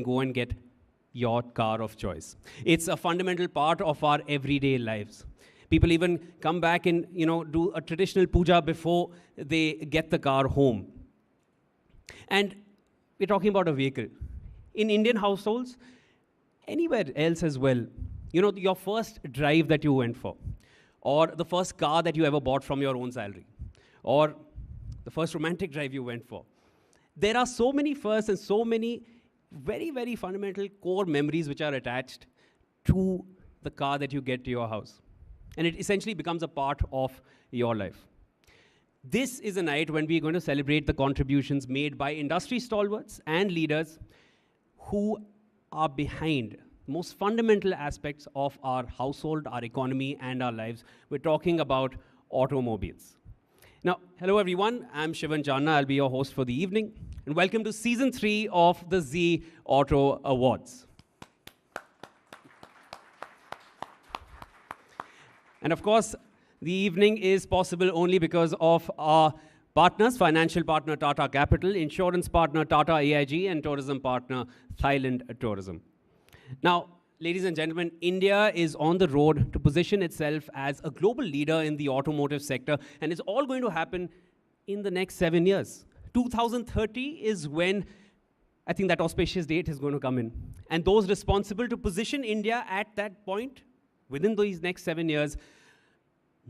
go and get your car of choice. It's a fundamental part of our everyday lives. People even come back and do a traditional puja before they get the car home. And we're talking about a vehicle. In Indian households, anywhere else as well, your first drive that you went for, or the first car that you ever bought from your own salary, or the first romantic drive you went for. There are so many firsts and so many very, very fundamental core memories which are attached to the car that you get to your house. And it essentially becomes a part of your life. This is a night when we're going to celebrate the contributions made by industry stalwarts and leaders who are behind most fundamental aspects of our household, our economy, and our lives. We're talking about automobiles. Now, hello everyone, I'm Shivan Channa. I'll be your host for the evening. And welcome to Season 3 of the Zee Auto Awards. And of course, the evening is possible only because of our partners, financial partner Tata Capital, insurance partner Tata AIG, and tourism partner Thailand Tourism. Now, ladies and gentlemen, India is on the road to position itself as a global leader in the automotive sector, and it's all going to happen in the next 7 years. 2030 is when I think that auspicious date is going to come in. And those responsible to position India at that point, within these next 7 years,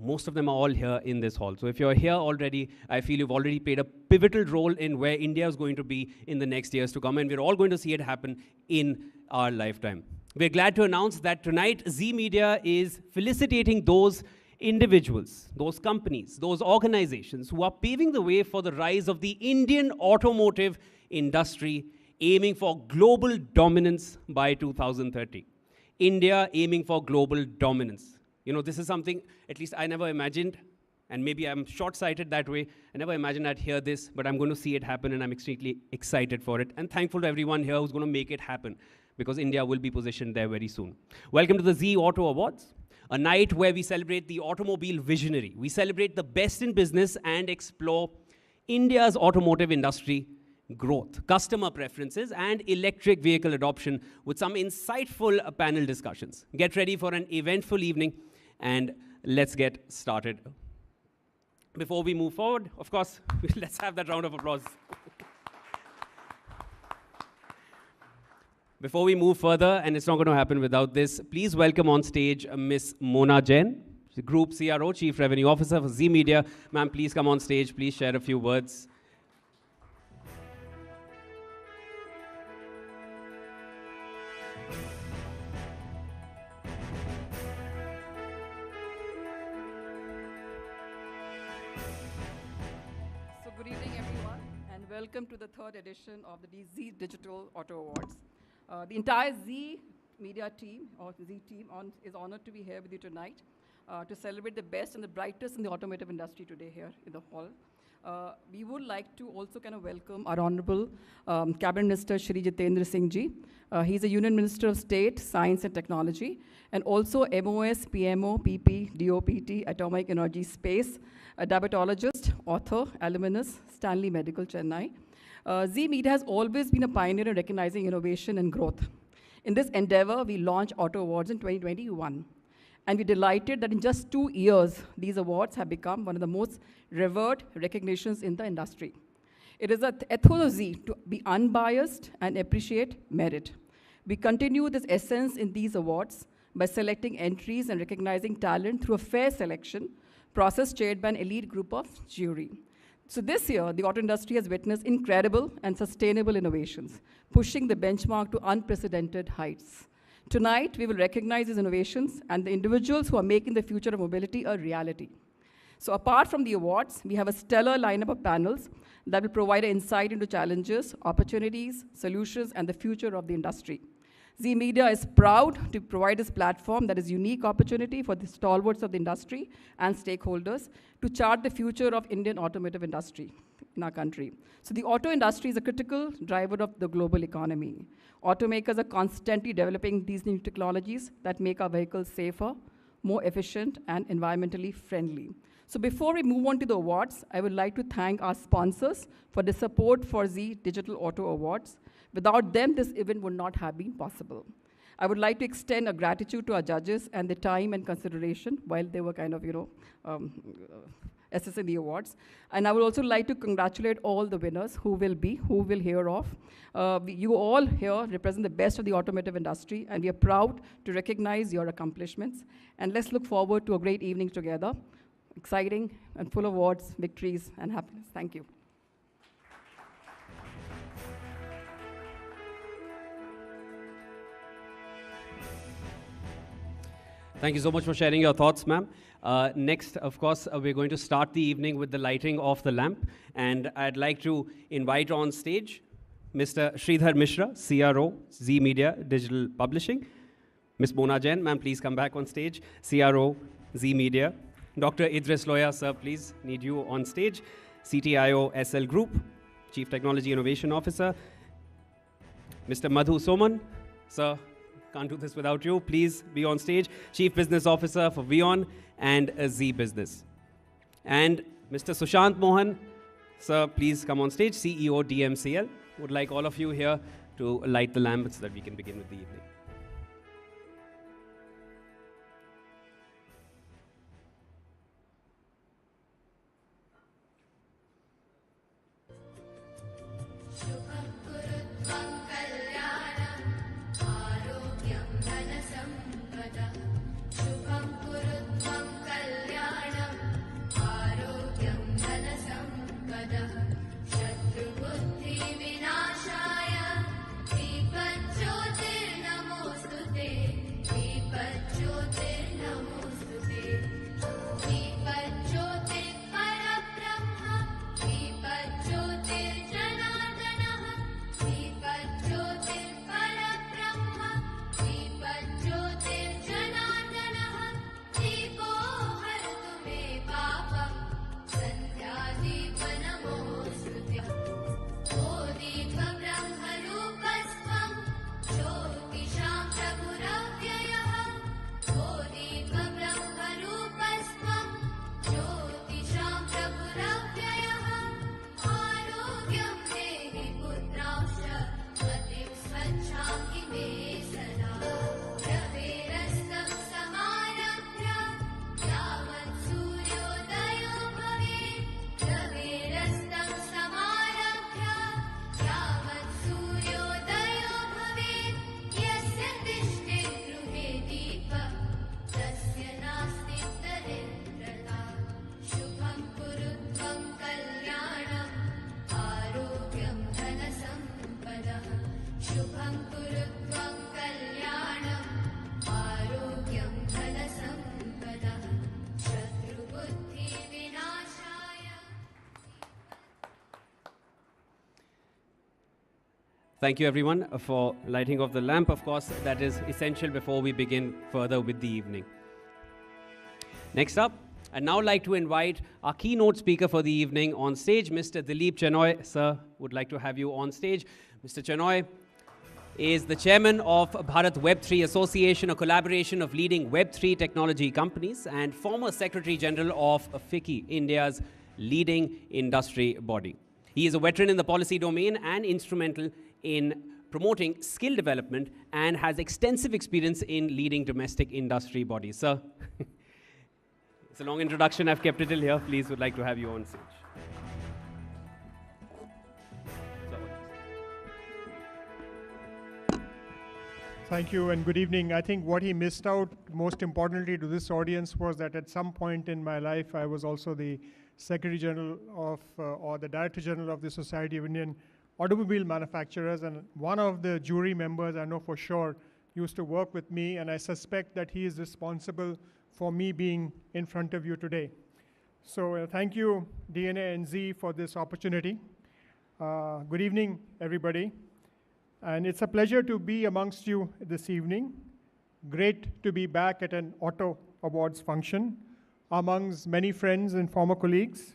most of them are all here in this hall. So if you're here already, I feel you've already played a pivotal role in where India is going to be in the next years to come, and we're all going to see it happen in our lifetime. We're glad to announce that tonight, Zee Media is felicitating those individuals, those companies, those organizations who are paving the way for the rise of the Indian automotive industry, aiming for global dominance by 2030. India aiming for global dominance. This is something, at least I never imagined, and maybe I'm short-sighted that way. I never imagined I'd hear this, but I'm going to see it happen, and I'm extremely excited for it, and thankful to everyone here who's going to make it happen, because India will be positioned there very soon. Welcome to the Zee Auto Awards, a night where we celebrate the automobile visionary. We celebrate the best in business and explore India's automotive industry growth, customer preferences, and electric vehicle adoption with some insightful panel discussions. Get ready for an eventful evening, and let's get started. Before we move forward, of course, let's have that round of applause. Before we move further, and it's not going to happen without this, please welcome on stage Miss Mona Jain, Group CRO, Chief Revenue Officer for Zee Media. Ma'am, please come on stage. Please share a few words. Welcome to the third edition of the Zee Digital Auto Awards. The entire Zee Media team, or Zee team, is honored to be here with you tonight to celebrate the best and the brightest in the automotive industry today here in the hall. We would like to also kind of welcome our Honorable Cabinet Minister Shri Jitendra Singh Ji. He's a Union Minister of State, Science and Technology, and also MOS, PMO, PP, DOPT, Atomic Energy Space, a diabetologist, author, alumnus, Stanley Medical, Chennai. Zee Media has always been a pioneer in recognizing innovation and growth. In this endeavor, we launched Auto Awards in 2021. And we're delighted that in just 2 years, these awards have become one of the most revered recognitions in the industry. It is an ethos of Zee to be unbiased and appreciate merit. We continue this essence in these awards by selecting entries and recognizing talent through a fair selection process chaired by an elite group of jury. So this year, the auto industry has witnessed incredible and sustainable innovations, pushing the benchmark to unprecedented heights. Tonight, we will recognize these innovations and the individuals who are making the future of mobility a reality. So apart from the awards, we have a stellar lineup of panels that will provide an insight into challenges, opportunities, solutions, and the future of the industry. Zee Media is proud to provide this platform that is a unique opportunity for the stalwarts of the industry and stakeholders to chart the future of Indian automotive industry in our country. So the auto industry is a critical driver of the global economy. Automakers are constantly developing these new technologies that make our vehicles safer, more efficient, and environmentally friendly. So before we move on to the awards, I would like to thank our sponsors for the support for Zee Digital Auto Awards. Without them, this event would not have been possible. I would like to extend a gratitude to our judges and the time and consideration while they were kind of, assessing the awards. And I would also like to congratulate all the winners who will hear of. You all here represent the best of the automotive industry, and we are proud to recognize your accomplishments. And let's look forward to a great evening together, exciting and full of awards, victories, and happiness. Thank you. Thank you so much for sharing your thoughts, ma'am. Next, of course, we're going to start the evening with the lighting of the lamp. And I'd like to invite on stage Mr. Sridhar Mishra, CRO, Zee Media Digital Publishing. Ms. Mona Jain, ma'am, please come back on stage. CRO, Zee Media. Dr. Idris Loya, sir, please, need you on stage. CTIO SL Group, Chief Technology Innovation Officer. Mr. Madhu Soman, sir, can't do this without you. Please be on stage. Chief Business Officer for Vion and Zee Business. And Mr. Sushant Mohan, sir, please come on stage. CEO DMCL. Would like all of you here to light the lamp so that we can begin with the evening. Thank you, everyone, for lighting of the lamp. Of course, that is essential before we begin further with the evening. Next up, I'd now like to invite our keynote speaker for the evening on stage, Mr. Dilip Chenoy. Sir, would like to have you on stage. Mr. Chenoy is the chairman of Bharat Web3 Association, a collaboration of leading Web3 technology companies, and former Secretary General of FICCI, India's leading industry body. He is a veteran in the policy domain and instrumental in promoting skill development and has extensive experience in leading domestic industry bodies. Sir, it's a long introduction. I've kept it till here. Please, would like to have you on stage. Thank you and good evening. I think what he missed out, most importantly to this audience, was that at some point in my life, I was also the Secretary General of, or the Director General of the Society of Indian Automobile Manufacturers, and one of the jury members, I know for sure, used to work with me, and I suspect that he is responsible for me being in front of you today. So thank you, DNA and Zee, for this opportunity. Good evening, everybody. And it's a pleasure to be amongst you this evening. Great to be back at an Auto Awards function amongst many friends and former colleagues.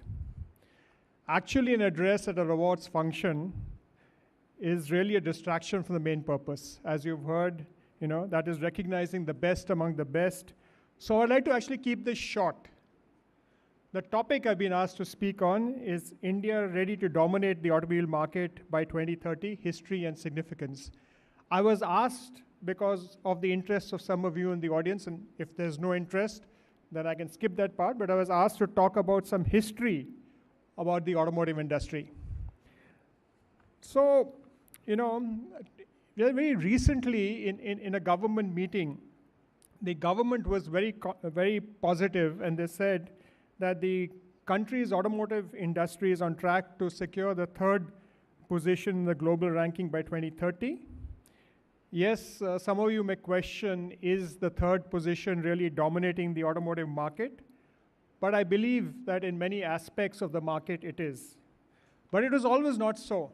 Actually, an address at an awards function is really a distraction from the main purpose. As you've heard, that is recognizing the best among the best. So I'd like to actually keep this short. The topic I've been asked to speak on is India ready to dominate the automobile market by 2030, history and significance. I was asked because of the interest of some of you in the audience, and if there's no interest, then I can skip that part, but I was asked to talk about some history about the automotive industry. So, very recently in a government meeting, the government was very positive, and they said that the country's automotive industry is on track to secure the 3rd position in the global ranking by 2030. Yes, some of you may question, is the 3rd position really dominating the automotive market? But I believe that in many aspects of the market it is. But it was always not so.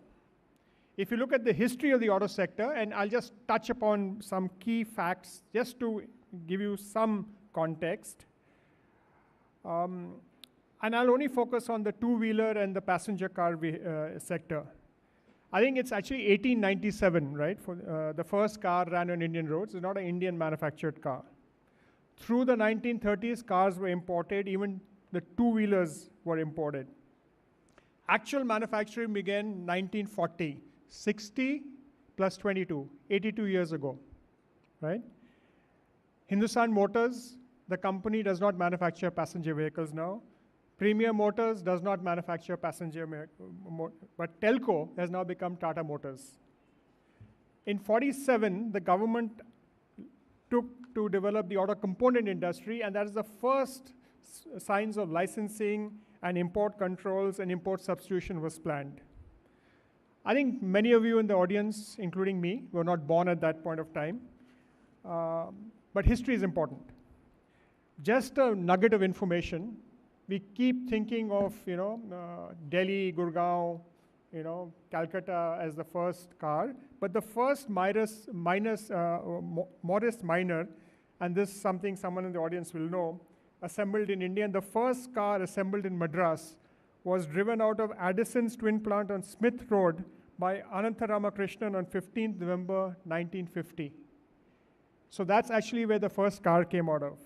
If you look at the history of the auto sector, and I'll just touch upon some key facts just to give you some context. And I'll only focus on the two-wheeler and the passenger car sector. I think it's actually 1897, right? For the first car ran on Indian roads. It's not an Indian manufactured car. Through the 1930s, cars were imported. Even the two-wheelers were imported. Actual manufacturing began 1940, 60 plus 22, 82 years ago, right? Hindustan Motors, the company, does not manufacture passenger vehicles now. Premier Motors does not manufacture passenger but Telco has now become Tata Motors. In 47, the government took to develop the auto component industry, and that is the first signs of licensing and import controls and import substitution was planned. I think many of you in the audience, including me, were not born at that point of time, but history is important. Just a nugget of information. We keep thinking of, Delhi, Gurgaon, Calcutta as the first car, but the first modest minor, and this is something someone in the audience will know, assembled in India, and the first car assembled in Madras was driven out of Addison's twin plant on Smith Road by Anantha Ramakrishnan on 15th November 1950. So that's actually where the first car came out of.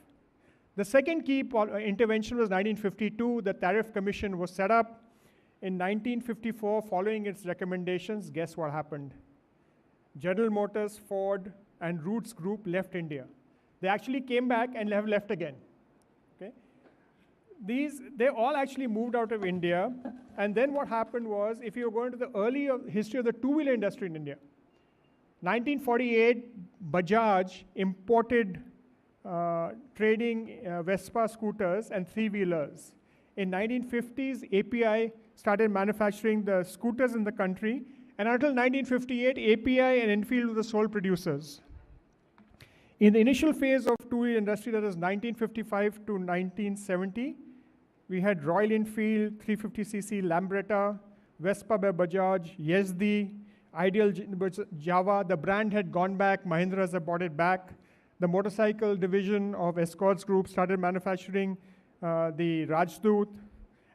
The second key intervention was 1952. The Tariff Commission was set up. In 1954, following its recommendations, guess what happened? General Motors, Ford, and Roots Group left India. They actually came back and have left again. Okay? They all actually moved out of India. And then what happened was, if you go into the early history of the two-wheeler industry in India, 1948, Bajaj imported trading Vespa scooters and three-wheelers. In 1950s, API started manufacturing the scooters in the country, and until 1958, API and Enfield were the sole producers. In the initial phase of two-wheeler industry, that is 1955 to 1970, we had Royal Enfield, 350cc Lambretta, Vespa by Bajaj, Yazdi, Ideal Java. The brand had gone back, Mahindras had bought it back. The motorcycle division of Escorts Group started manufacturing the Rajdoot.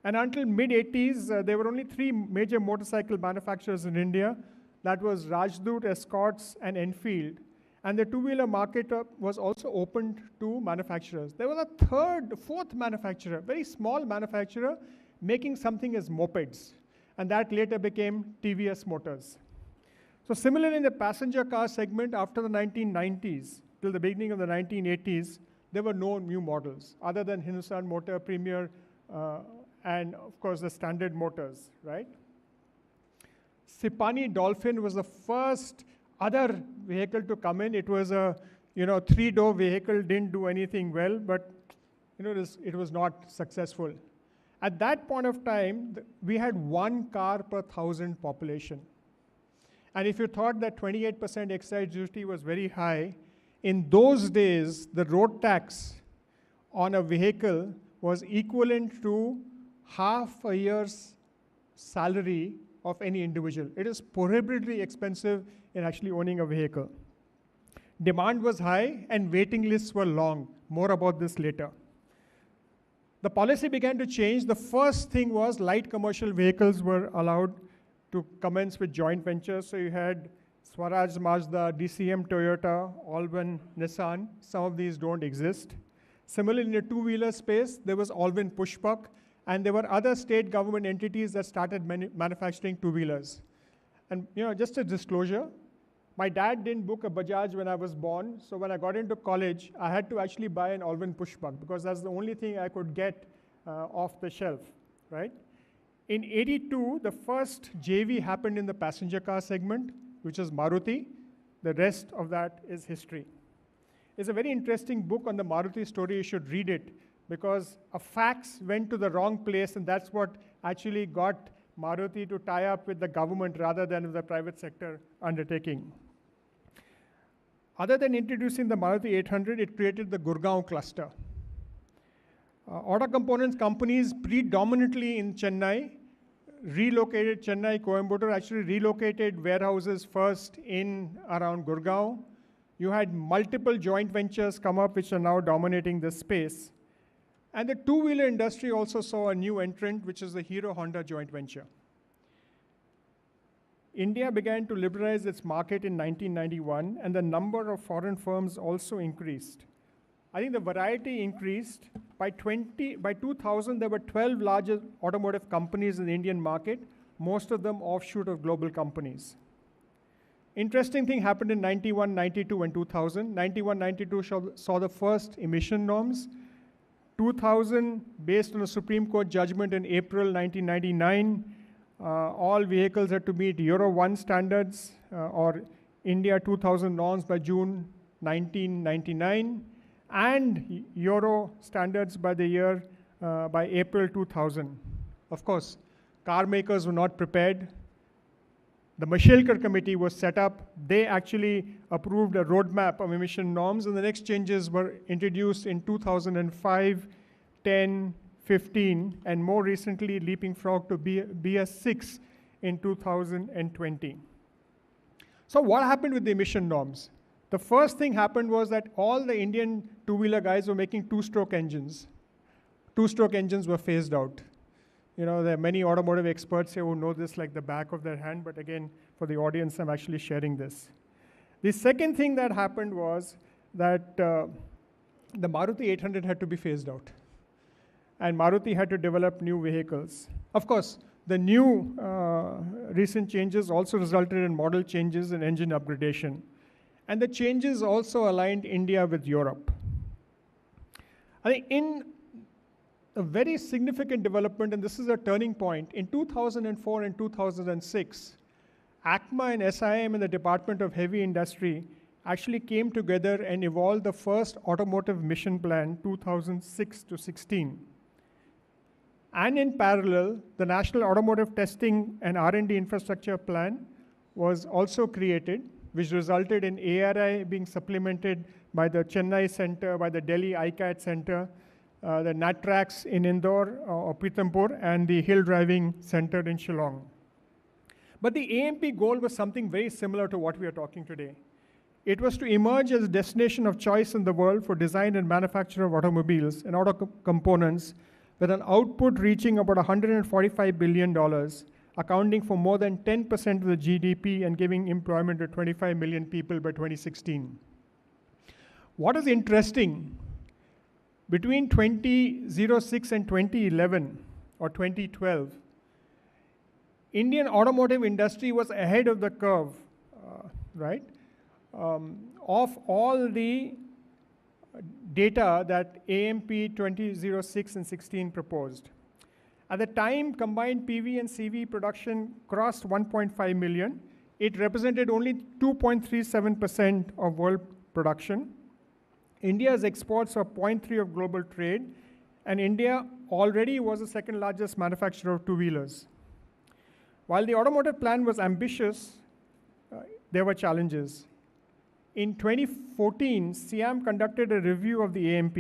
And until mid-80s, there were only 3 major motorcycle manufacturers in India. That was Rajdoot, Escorts, and Enfield. And the two-wheeler market was also opened to manufacturers. There was a fourth manufacturer, very small manufacturer, making something as mopeds. And that later became TVS Motors. So similarly, in the passenger car segment, after the 1990s, till the beginning of the 1980s, there were no new models other than Hindustan Motor, Premier, and of course the standard motors, right? Sipani Dolphin was the first other vehicle to come in. It was a 3-door vehicle, didn't do anything well, but it was not successful. At that point of time, we had 1 car per 1,000 population. And if you thought that 28% excise duty was very high, in those days, the road tax on a vehicle was equivalent to half a year's salary of any individual. It is prohibitively expensive in actually owning a vehicle. Demand was high and waiting lists were long. More about this later. The policy began to change. The first thing was light commercial vehicles were allowed to commence with joint ventures. So you had Swaraj Mazda, DCM Toyota, Allwin Nissan. Some of these don't exist. Similarly, in the two-wheeler space, there was Allwin Pushpak, And there were other state government entities that started manufacturing two-wheelers. And just a disclosure, my dad didn't book a Bajaj when I was born, so when I got into college, I had to actually buy an Alvin pushbug because that's the only thing I could get off the shelf, right? In '82, the first JV happened in the passenger car segment, which is Maruti. The rest of that is history. It's a very interesting book on the Maruti story. You should read it because a fax went to the wrong place, and that's what actually got Maruti to tie up with the government rather than with the private sector undertaking. Other than introducing the Maruti 800, it created the Gurgaon cluster. Auto components companies predominantly in Chennai relocated Chennai, Coimbatore, actually relocated warehouses first in around Gurgaon. You had multiple joint ventures come up which are now dominating this space. And the two-wheeler industry also saw a new entrant, which is the Hero-Honda joint venture. India began to liberalize its market in 1991, and the number of foreign firms also increased. I think the variety increased. By 2000, there were 12 larger automotive companies in the Indian market, most of them offshoot of global companies. Interesting thing happened in 91, 92, and 2000. 91, 92 saw the first emission norms. 2000, based on a Supreme Court judgment in April 1999, all vehicles had to meet Euro 1 standards or India 2000 norms by June 1999, and Euro standards by April 2000. Of course, car makers were not prepared. The Mashelkar committee was set up. They actually approved a roadmap of emission norms, and the next changes were introduced in 2005, 10, 15, and more recently leaping frog to BS6 in 2020. So what happened with the emission norms? The first thing happened was that all the Indian two-wheeler guys were making two-stroke engines. Two-stroke engines were phased out. There are many automotive experts here who know this like the back of their hand, but again, for the audience, I'm actually sharing this. The second thing that happened was that the Maruti 800 had to be phased out, and Maruti had to develop new vehicles. Of course, the new recent changes also resulted in model changes and engine upgradation. And the changes also aligned India with Europe. I think in a very significant development, and this is a turning point, in 2004 and 2006, ACMA and SIM and the Department of Heavy Industry actually came together and evolved the first automotive mission plan, 2006 to 16. And in parallel, the National Automotive Testing and R&D Infrastructure Plan was also created, which resulted in ARI being supplemented by the Chennai Center, by the Delhi ICAT Center, the NATRAX in Indore or Pithampur, and the Hill Driving Center in Shillong. But the AMP goal was something very similar to what we are talking today. It was to emerge as a destination of choice in the world for design and manufacture of automobiles and auto components, with an output reaching about $145 billion, accounting for more than 10% of the GDP and giving employment to 25 million people by 2016. What is interesting, between 2006 and 2011 or 2012, Indian automotive industry was ahead of the curve, right? Of all the data that AMP 2006 and 16 proposed. At the time, combined PV and CV production crossed 1.5 million. It represented only 2.37% of world production. India's exports were 0.3% of global trade, and India already was the second largest manufacturer of two-wheelers. While the automotive plan was ambitious, there were challenges. In 2014, SIAM conducted a review of the AMP,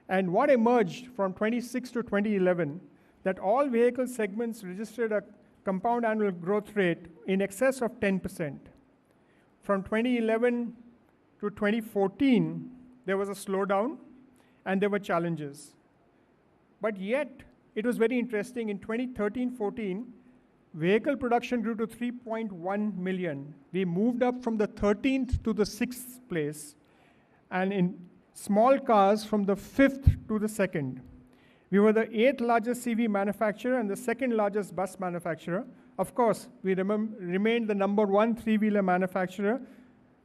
and what emerged from 2006 to 2011, that all vehicle segments registered a compound annual growth rate in excess of 10%. From 2011 to 2014, there was a slowdown and there were challenges. But yet, it was very interesting. In 2013-14, vehicle production grew to 3.1 million. We moved up from the 13th to the 6th place, and in small cars from the 5th to the 2nd. We were the 8th largest CV manufacturer and the 2nd largest bus manufacturer. Of course, we remained the number 1 three-wheeler manufacturer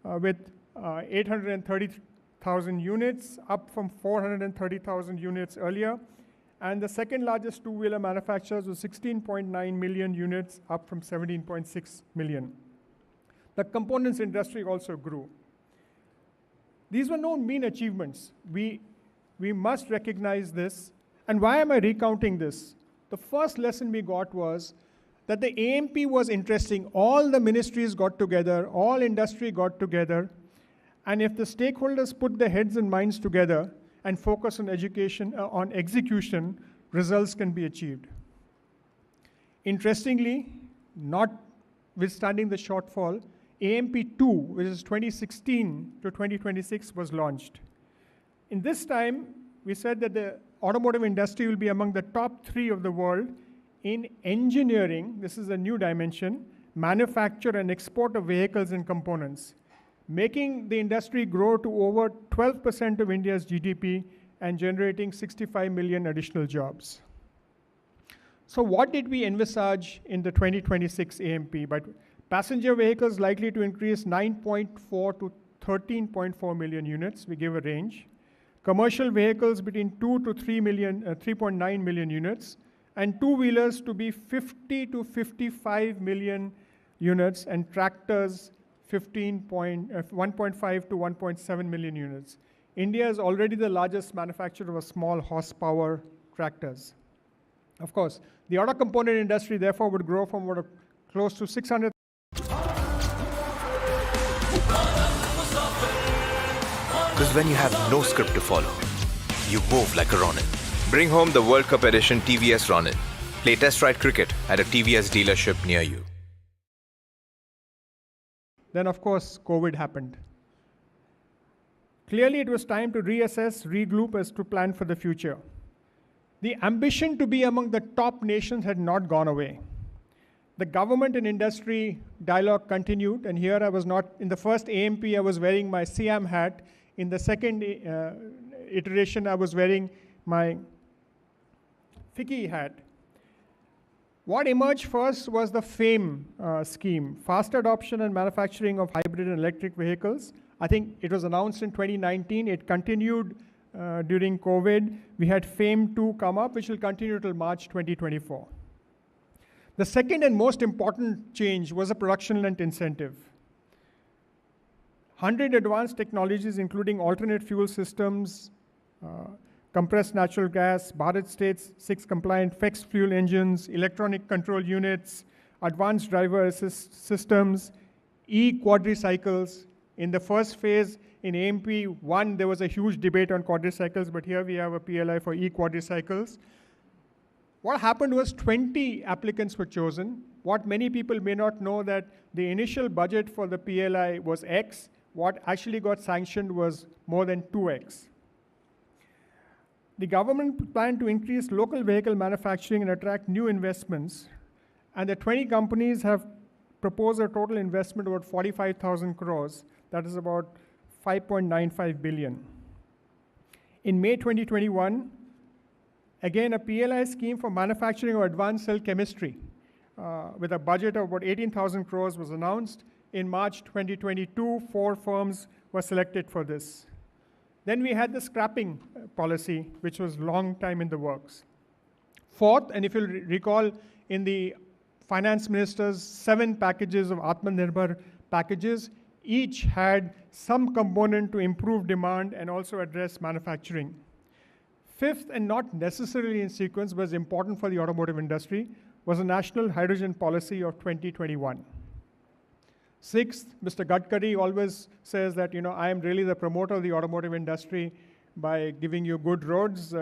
with 830,000 units, up from 430,000 units earlier. And the 2nd largest two-wheeler manufacturers was 16.9 million units, up from 17.6 million. The components industry also grew. These were no mean achievements. We must recognize this. And why am I recounting this? The first lesson we got was that the AMP was interesting. All the ministries got together, all industry got together, and if the stakeholders put their heads and minds together and focus on on execution, results can be achieved. Interestingly, notwithstanding the shortfall, AMP2, which is 2016 to 2026, was launched. In this time, we said that the automotive industry will be among the top 3 of the world in engineering, this is a new dimension, manufacture and export of vehicles and components, making the industry grow to over 12% of India's GDP and generating 65 million additional jobs. So what did we envisage in the 2026 AMP? But passenger vehicles likely to increase 9.4 to 13.4 million units, we give a range. Commercial vehicles between 2 to 3.9 million units, and two-wheelers to be 50 to 55 million units, and tractors 1.5 to 1.7 million units. India is already the largest manufacturer of small horsepower tractors. Of course, the auto component industry therefore would grow from close to 600. Because when you have no script to follow, you move like a Ronin. Bring home the World Cup edition TVS Ronin. Play test ride cricket at a TVS dealership near you. Then, of course, COVID happened. Clearly, it was time to reassess, regroup as to plan for the future. The ambition to be among the top nations had not gone away. The government and industry dialogue continued, and here I was not, in the first AMP, I was wearing my Siam hat. In the second iteration, I was wearing my FICCI hat. What emerged first was the FAME scheme, fast adoption and manufacturing of hybrid and electric vehicles. I think it was announced in 2019. It continued during COVID. We had FAME 2 come up, which will continue till March 2024. The second and most important change was a production linked incentive. 100 advanced technologies, including alternate fuel systems, compressed natural gas, Bharat State's 6 compliant fixed fuel engines, electronic control units, advanced driver assist systems, e-quadricycles. In the first phase, in AMP1, there was a huge debate on quadricycles, but here we have a PLI for e-quadricycles. What happened was 20 applicants were chosen. What many people may not know that the initial budget for the PLI was X. What actually got sanctioned was more than 2X. The government planned to increase local vehicle manufacturing and attract new investments. And the 20 companies have proposed a total investment of about 45,000 crores. That is about 5.95 billion. In May 2021, again, a PLI scheme for manufacturing of advanced cell chemistry with a budget of about 18,000 crores was announced. In March 2022, 4 firms were selected for this. Then we had the scrapping policy, which was long time in the works. Fourth, and if you'll recall, in the finance minister's 7 packages of Atmanirbhar packages, each had some component to improve demand and also address manufacturing. Fifth, and not necessarily in sequence, but important for the automotive industry, was a national hydrogen policy of 2021. Sixth, Mr. Gadkari always says that, I am really the promoter of the automotive industry by giving you good roads.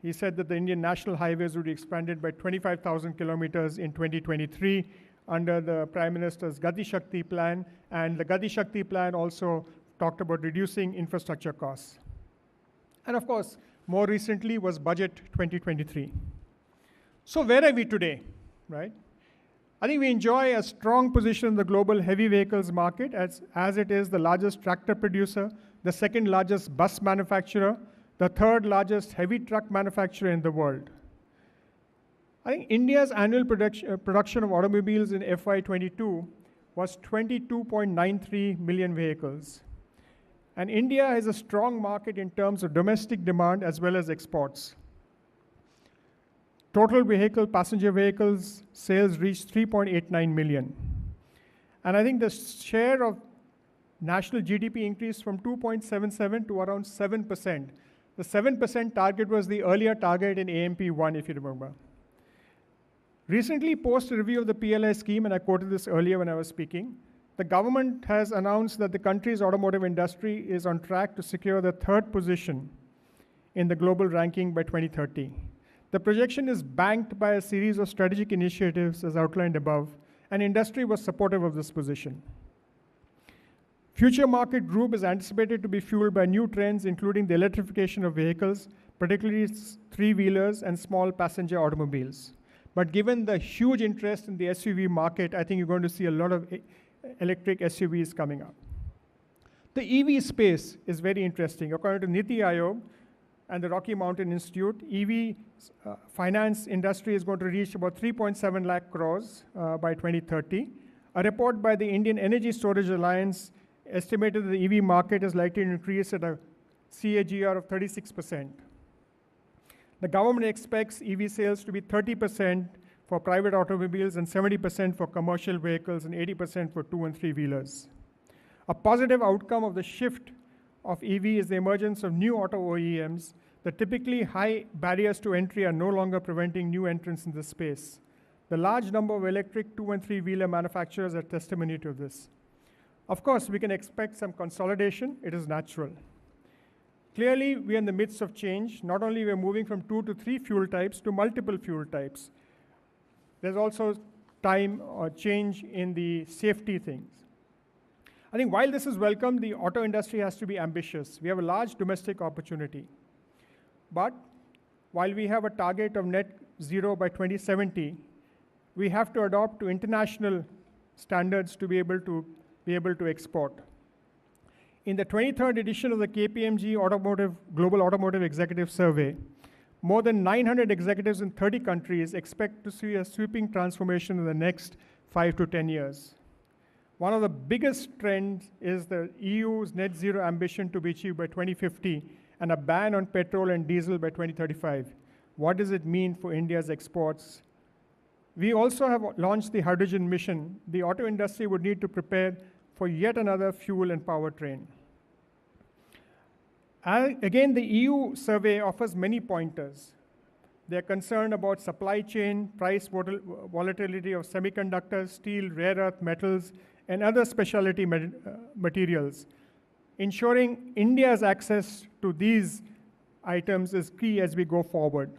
He said that the Indian national highways would be expanded by 25,000 kilometers in 2023 under the Prime Minister's Gati Shakti plan. And the Gati Shakti plan also talked about reducing infrastructure costs. And of course, more recently was Budget 2023. So where are we today, right? I think we enjoy a strong position in the global heavy vehicles market as it is the largest tractor producer, the second largest bus manufacturer, the third largest heavy truck manufacturer in the world. I think India's annual production of automobiles in FY22 was 22.93 million vehicles. And India has a strong market in terms of domestic demand as well as exports. Total passenger vehicles sales reached 3.89 million. And I think the share of national GDP increased from 2.77 to around 7%. The 7% target was the earlier target in AMP1, if you remember. Recently, post a review of the PLI scheme, and I quoted this earlier when I was speaking, the government has announced that the country's automotive industry is on track to secure the third position in the global ranking by 2030. The projection is banked by a series of strategic initiatives as outlined above, and industry was supportive of this position. Future market group is anticipated to be fueled by new trends, including the electrification of vehicles, particularly three-wheelers and small passenger automobiles. But given the huge interest in the SUV market, I think you're going to see a lot of electric SUVs coming up. The EV space is very interesting. According to Niti Aayog and the Rocky Mountain Institute, EV finance industry is going to reach about 3.7 lakh crores by 2030. A report by the Indian Energy Storage Alliance estimated that the EV market is likely to increase at a CAGR of 36%. The government expects EV sales to be 30% for private automobiles and 70% for commercial vehicles and 80% for two and three-wheelers. A positive outcome of the shift of EV is the emergence of new auto OEMs. The typically high barriers to entry are no longer preventing new entrants in this space. The large number of electric two and three-wheeler manufacturers are testimony to this. Of course, we can expect some consolidation. It is natural. Clearly, we are in the midst of change. Not only we're moving from 2 to 3 fuel types to multiple fuel types. There's also time or change in the safety things. I think while this is welcome, the auto industry has to be ambitious. We have a large domestic opportunity. But while we have a target of net zero by 2070, we have to adopt to international standards to be able to export. In the 23rd edition of the KPMG Global Automotive Executive Survey, more than 900 executives in 30 countries expect to see a sweeping transformation in the next 5 to 10 years. One of the biggest trends is the EU's net zero ambition to be achieved by 2050 and a ban on petrol and diesel by 2035. What does it mean for India's exports? We also have launched the hydrogen mission. The auto industry would need to prepare for yet another fuel and powertrain. Again, the EU survey offers many pointers. They're concerned about supply chain, price volatility of semiconductors, steel, rare earth metals, and other specialty materials. Ensuring India's access to these items is key as we go forward.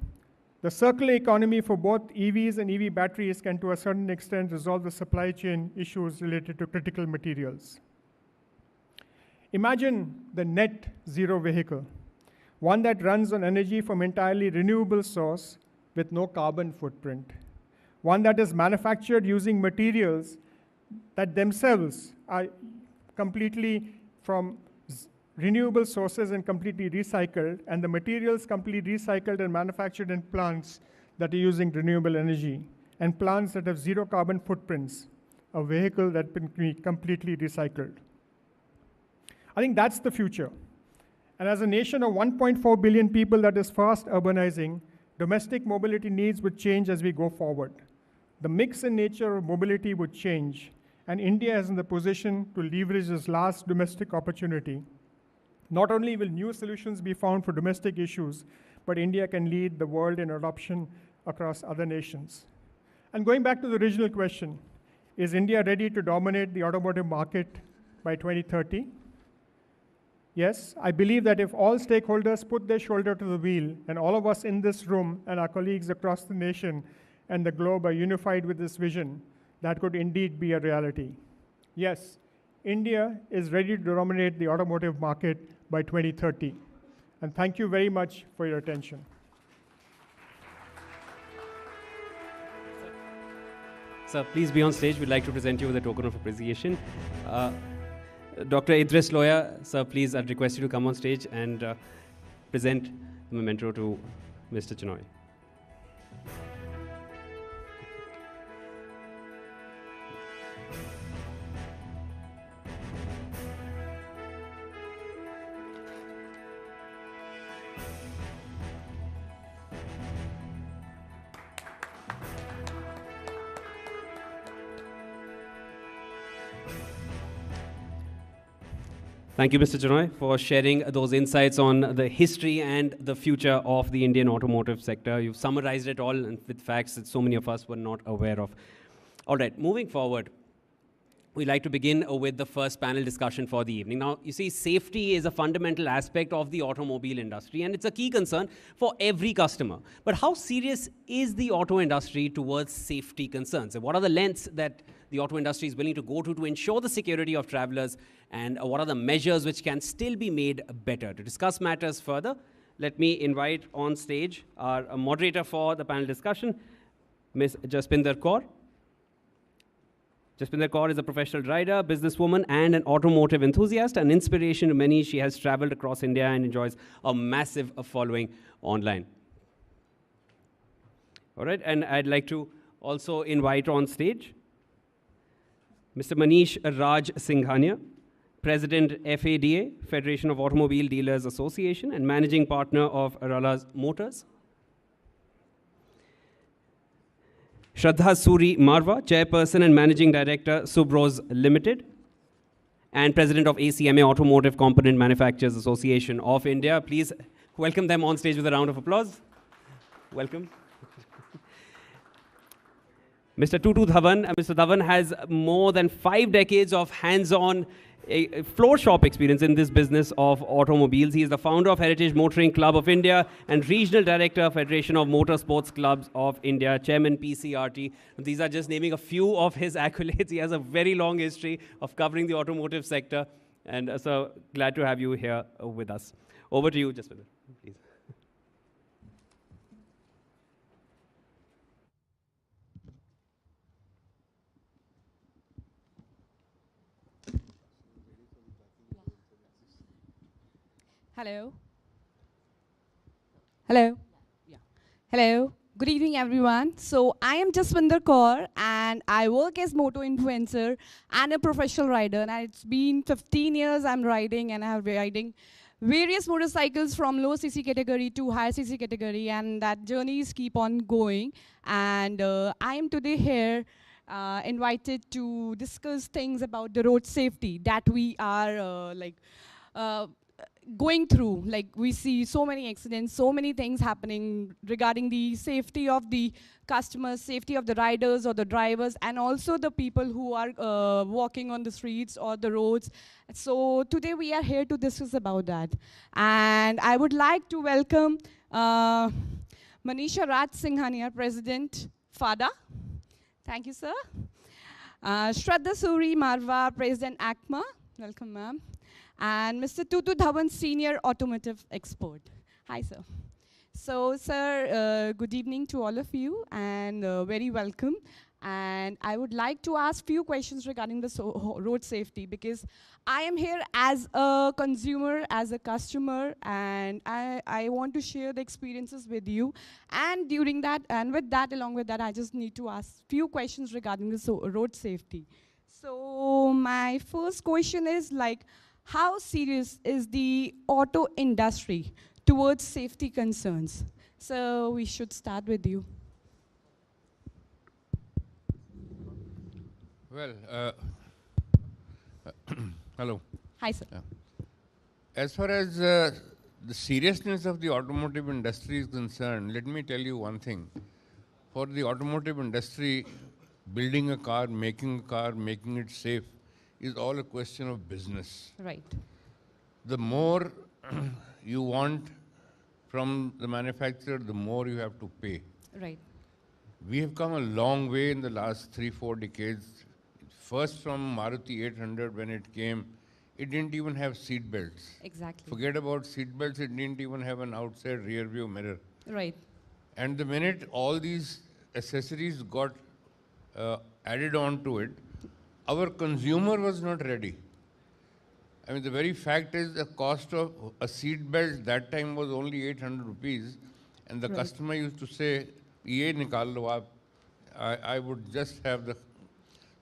The circular economy for both EVs and EV batteries can to a certain extent resolve the supply chain issues related to critical materials. Imagine the net zero vehicle, one that runs on energy from entirely renewable source with no carbon footprint, one that is manufactured using materials that themselves are completely from renewable sources and completely recycled, and the materials completely recycled and manufactured in plants that are using renewable energy, and plants that have zero carbon footprints, a vehicle that can be completely recycled. I think that's the future. And as a nation of 1.4 billion people that is fast urbanizing, domestic mobility needs would change as we go forward. The mix and nature of mobility would change, and India is in the position to leverage this last domestic opportunity. Not only will new solutions be found for domestic issues, but India can lead the world in adoption across other nations. And going back to the original question, is India ready to dominate the automotive market by 2030? Yes, I believe that if all stakeholders put their shoulder to the wheel, and all of us in this room and our colleagues across the nation and the globe are unified with this vision, that could indeed be a reality. Yes, India is ready to dominate the automotive market by 2030. And thank you very much for your attention. Sir, please be on stage. We'd like to present you with a token of appreciation. Dr. Idris Loya, sir, please, I'd request you to come on stage and present the memento to Mr. Chinoy. Thank you, Mr. Chinoy, for sharing those insights on the history and the future of the Indian automotive sector. You've summarized it all with facts that so many of us were not aware of. All right, moving forward, we'd like to begin with the first panel discussion for the evening. Now, you see, safety is a fundamental aspect of the automobile industry, and it's a key concern for every customer. But how serious is the auto industry towards safety concerns? And what are the lengths that the auto industry is willing to go to ensure the security of travelers, and what are the measures which can still be made better? To discuss matters further, let me invite on stage our moderator for the panel discussion, Ms. Jaspinder Kaur. Jaspinder Kaur is a professional rider, businesswoman, and an automotive enthusiast, an inspiration to many. She has traveled across India and enjoys a massive following online. All right, and I'd like to also invite on stage Mr. Manish Raj Singhania, President FADA, Federation of Automobile Dealers Association, and Managing Partner of Arala Motors. Shraddha Suri Marwa, Chairperson and Managing Director, Subros Limited, and President of ACMA Automotive Component Manufacturers Association of India. Please welcome them on stage with a round of applause. Welcome. Mr. Tutu Dhawan. Mr. Dhawan has more than 5 decades of hands-on floor shop experience in this business of automobiles. He is the founder of Heritage Motoring Club of India and Regional Director, Federation of Motorsports Clubs of India, Chairman PCRT. These are just naming a few of his accolades. He has a very long history of covering the automotive sector, and so glad to have you here with us. Over to you, Jaspinder, please. Hello. Hello. Yeah. Hello. Good evening, everyone. So I am Jaspinder Kaur, and I work as moto influencer and a professional rider. And it's been 15 years I'm riding, and I have been riding various motorcycles from low CC category to high CC category, and that journeys keep on going. And I am today here invited to discuss things about the road safety that we are going through. Like, we see so many accidents, so many things happening regarding the safety of the customers, safety of the riders or the drivers, and also the people who are walking on the streets or the roads. So today we are here to discuss about that. And I would like to welcome Manisha Raj Singhania, President, FADA. Thank you, sir. Shraddha Suri Marwa, President, ACMA. Welcome, ma'am. And Mr. Tutu Dhawan, Senior Automotive Expert. Hi, sir. So, sir, good evening to all of you, and very welcome. And I would like to ask few questions regarding the road safety, because I am here as a consumer, as a customer, and I want to share the experiences with you. And during that, and with that, along with that, I just need to ask few questions regarding the road safety. So my first question is, like, how serious is the auto industry towards safety concerns? So we should start with you. Well, hello. Hi, sir. Yeah. As far as the seriousness of the automotive industry is concerned, let me tell you one thing. For the automotive industry, building a car, making it safe, is all a question of business. Right. The more you want from the manufacturer, the more you have to pay. Right. We have come a long way in the last 3-4 decades. First, from Maruti 800 when it came, it didn't even have seat belts. Exactly. Forget about seat belts, it didn't even have an outside rear view mirror. Right. And the minute all these accessories got added on to it, our consumer was not ready. I mean, the very fact is the cost of a seat belt that time was only 800 rupees, and the Right. customer used to say, "Ye nikal lo aap." I would just have the.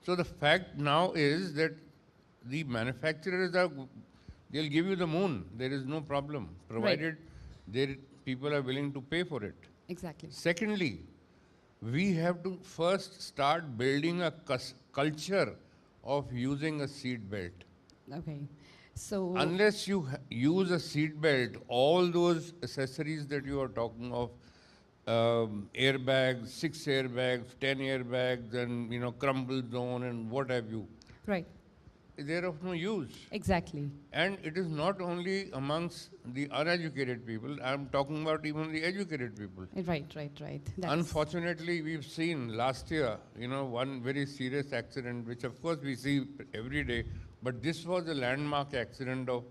So the fact now is that the manufacturers they'll give you the moon. There is no problem, provided people are willing to pay for it. Exactly. Secondly, we have to first start building a culture of using a seat belt. Okay. So, Unless you use a seat belt, all those accessories that you are talking of, airbags, 6 airbags, 10 airbags, and crumble zone and what have you, right. they're of no use. Exactly. And it is not only amongst the uneducated people, I'm talking about even the educated people. Right. That's Unfortunately, we've seen last year, one very serious accident, which of course we see every day, but this was a landmark accident of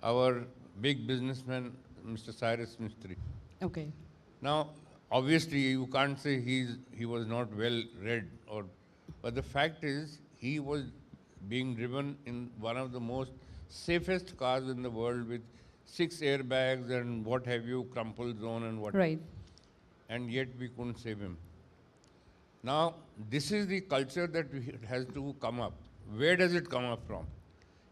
our big businessman, Mr. Cyrus Mistry. okay. Now, obviously, you can't say he was not well read, but the fact is, he was being driven in one of the most safest cars in the world with 6 airbags and what have you, crumple zone and what. Right. And yet we couldn't save him. Now, this is the culture that has to come up. Where does it come up from?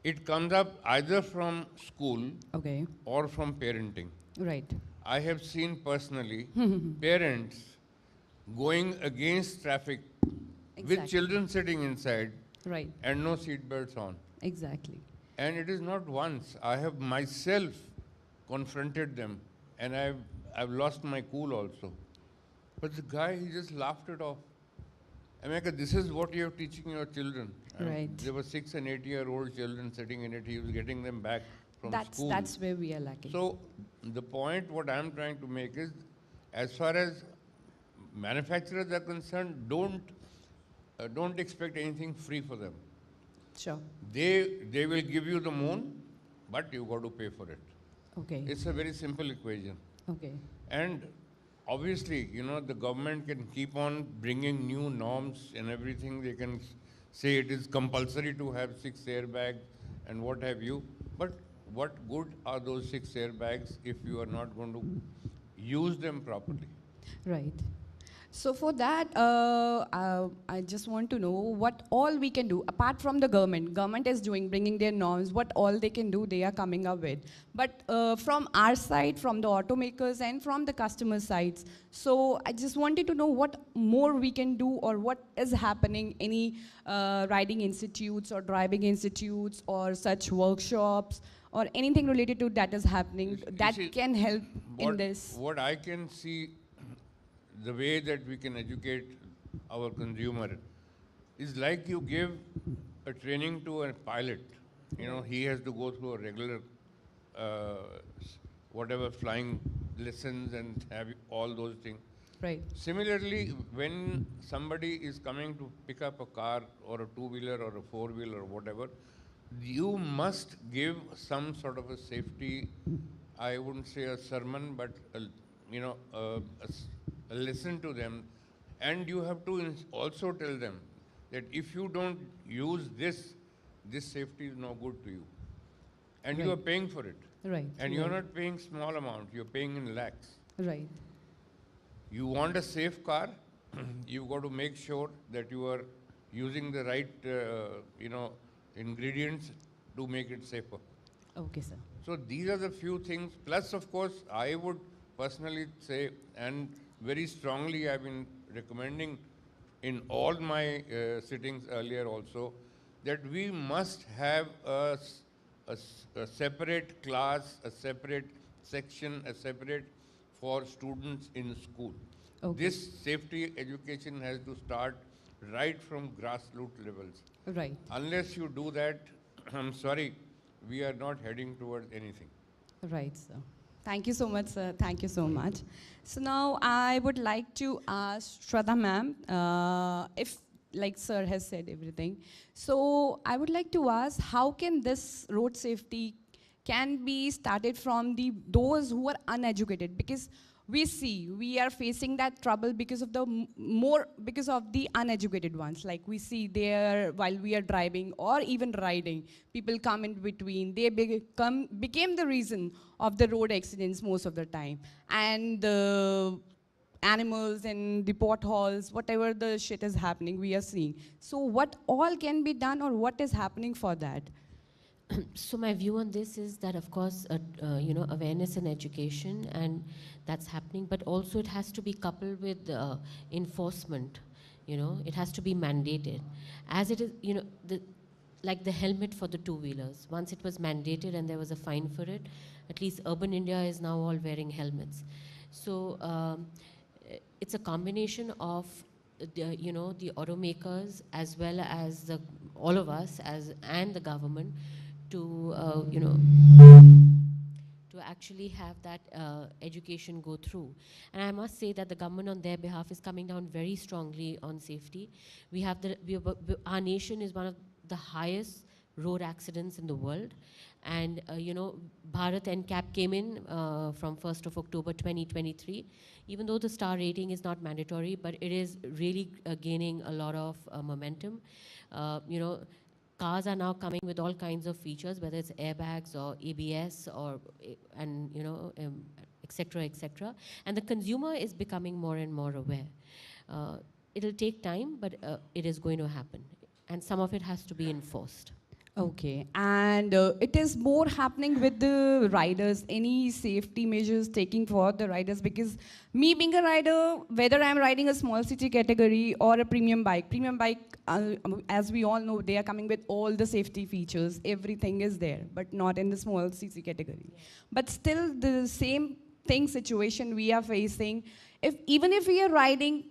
It comes up either from school Okay. or from parenting. Right. I have seen personally parents going against traffic with Exactly. children sitting inside Right. and no seat belts on. Exactly. And it is not once. I have myself confronted them, and I've lost my cool also. But the guy, he just laughed it off. I mean, this is what you're teaching your children. Right. There were 6 and 8-year-old children sitting in it. He was getting them back from school. That's where we are lacking. So the point what I'm trying to make is, as far as manufacturers are concerned, don't expect anything free for them. Sure. They will give you the moon, but you got to pay for it. Okay. It's a very simple equation. Okay. And obviously, the government can keep on bringing new norms and everything. They can say it is compulsory to have 6 airbags and what have you. But what good are those 6 airbags if you are not going to use them properly? Right. So for that, I just want to know what all we can do, apart from the government. Government is bringing their norms, what all they can do, they are coming up with. But from our side, from the automakers and from the customer sides, so I just wanted to know what more we can do or what is happening, any riding institutes or driving institutes or such workshops or anything related to that is happening that see, can help in this. What I can see, the way that we can educate our consumer is like you give a training to a pilot. He has to go through a regular, whatever, flying lessons and have all those things. Right. Similarly, when somebody is coming to pick up a car or a 2-wheeler or a 4-wheeler or whatever, you must give some sort of a safety, I wouldn't say a sermon, but a lesson to them. And you have to also tell them that if you don't use this safety is no good to you. And you are Right. paying for it. Right. And you're right. not paying small amount, you're paying in lakhs. Right. You want a safe car, you've got to make sure that you are using the right, ingredients to make it safer. Okay, sir. So these are the few things. Plus, of course, I would personally say, and very strongly I've been recommending in all my sittings earlier also, that we must have a separate class, a separate section, a separate for students in school. Okay. This safety education has to start right from grassroots levels. Right. Unless you do that, I'm sorry, we are not heading towards anything. Right, sir. Thank you so much, sir. Thank you so much. So now I would like to ask Shraddha ma'am, if, like sir has said everything, so I would like to ask, how can this road safety can be started from those who are uneducated? Because we are facing that trouble because of the because of the uneducated ones. Like we see there while we are driving or even riding, people come in between. They became the reason of the road accidents most of the time. And the animals and the potholes, whatever the shit is happening, we are seeing. So what all can be done, or what is happening for that? So my view on this is that, of course, awareness and education, and that's happening, but also it has to be coupled with enforcement. It has to be mandated. As it is, like the helmet for the two-wheelers. Once it was mandated and there was a fine for it, at least urban India is now all wearing helmets. So it's a combination of the automakers as well as all of us and the government to to actually have that education go through. And I must say that the government on their behalf is coming down very strongly on safety. Our nation is one of the highest road accidents in the world. And Bharat NCAP came in from 1st of October 2023. Even though the star rating is not mandatory, but it is really gaining a lot of momentum. Cars are now coming with all kinds of features, whether it's airbags or ABS or et cetera, et cetera. And the consumer is becoming more and more aware. It'll take time, but it is going to happen. And some of it has to be enforced. Okay, and it is more happening with the riders. Any safety measures taking for the riders? Because me being a rider, whether I'm riding a small city category or a premium bike, as we all know, they are coming with all the safety features. Everything is there, but not in the small cc category. But still, the same situation we are facing. Even if we are riding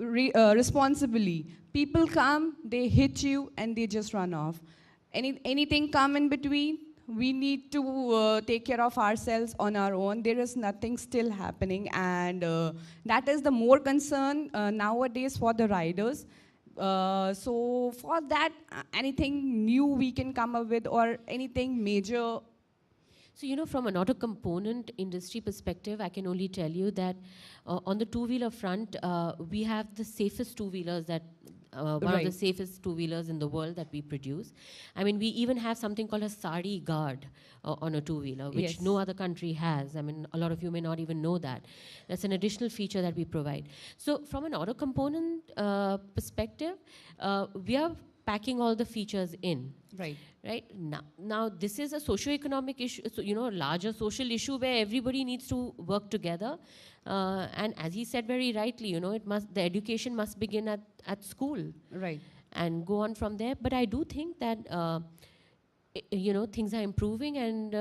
responsibly, people come, they hit you, and they just run off. Anything come in between, we need to take care of ourselves on our own. There is nothing still happening, and that is the more concern nowadays for the riders. So for that, anything new we can come up with, or anything major? So, from an auto component industry perspective, I can only tell you that on the two-wheeler front, we have the safest two-wheelers one of the safest two-wheelers in the world that we produce. I mean, we even have something called a sari guard on a two-wheeler, which no other country has. I mean, a lot of you may not even know that. That's an additional feature that we provide. So from an auto component perspective, we are packing all the features in. Right? Now this is a socio-economic issue, so, a larger social issue where everybody needs to work together. And as he said very rightly, the education must begin at school. Right. And go on from there. But I do think that, things are improving, and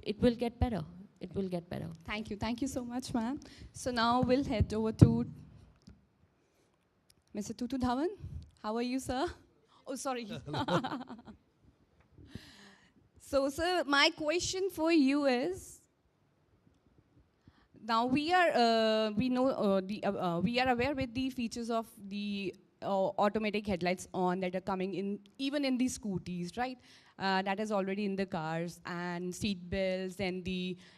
it will get better. It will get better. Thank you. Thank you so much, ma'am. So now we'll head over to Mr. Tutu Dhawan. How are you, sir? Oh, sorry. So, sir, my question for you is, now we are aware with the features of the automatic headlights on that are coming in, even in the scooties, right? That is already in the cars, and seat belts, and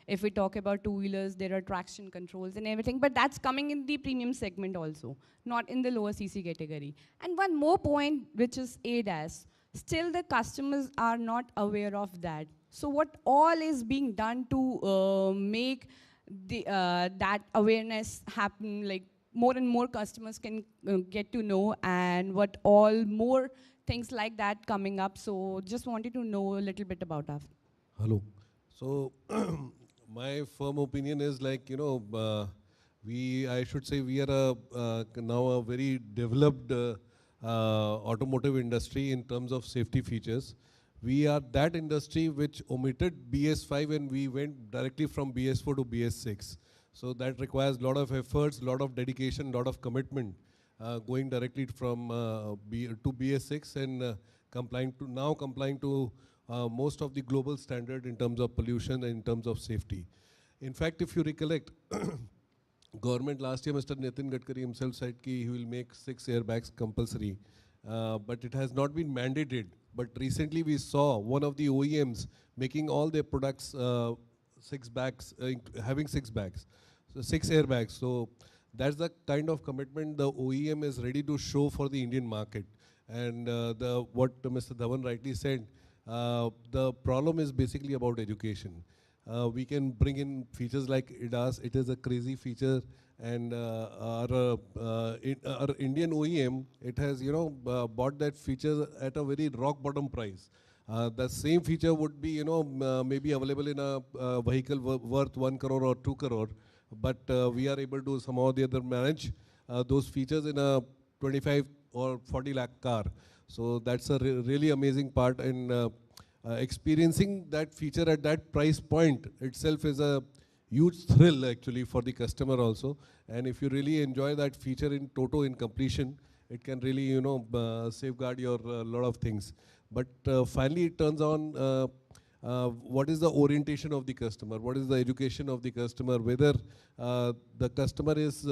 if we talk about two-wheelers, there are traction controls and everything, but that's coming in the premium segment also, not in the lower CC category. And one more point, which is ADAS. Still, the customers are not aware of that. So what all is being done to make that awareness happen, like more and more customers can get to know, and what all more things like that coming up? So just wanted to know a little bit about that. Hello. So my firm opinion is, like, I should say we are now a very developed automotive industry in terms of safety features. We are that industry which omitted BS5 and we went directly from BS4 to BS6. So that requires a lot of efforts, a lot of dedication, a lot of commitment, going directly from to BS6 and complying to most of the global standard in terms of pollution and in terms of safety. In fact, if you recollect, government last year, Mr. Nitin Gadkari himself said he will make 6 airbags compulsory, but it has not been mandated. But recently we saw one of the OEMs making all their products 6 bags, having 6 bags. 6 airbags. So that's the kind of commitment the OEM is ready to show for the Indian market. And what Mr. Dhawan rightly said, the problem is basically about education. We can bring in features like IDAS. It is a crazy feature, and our Indian OEM, it has bought that feature at a very rock bottom price. The same feature would be maybe available in a vehicle worth 1 crore or 2 crore, but we are able to somehow or the other manage those features in a 25 or 40 lakh car. So that's a really amazing part, and experiencing that feature at that price point itself is a huge thrill actually for the customer also. And if you really enjoy that feature in toto, in completion, it can really safeguard your lot of things. But finally it turns on what is the orientation of the customer, what is the education of the customer, whether the customer is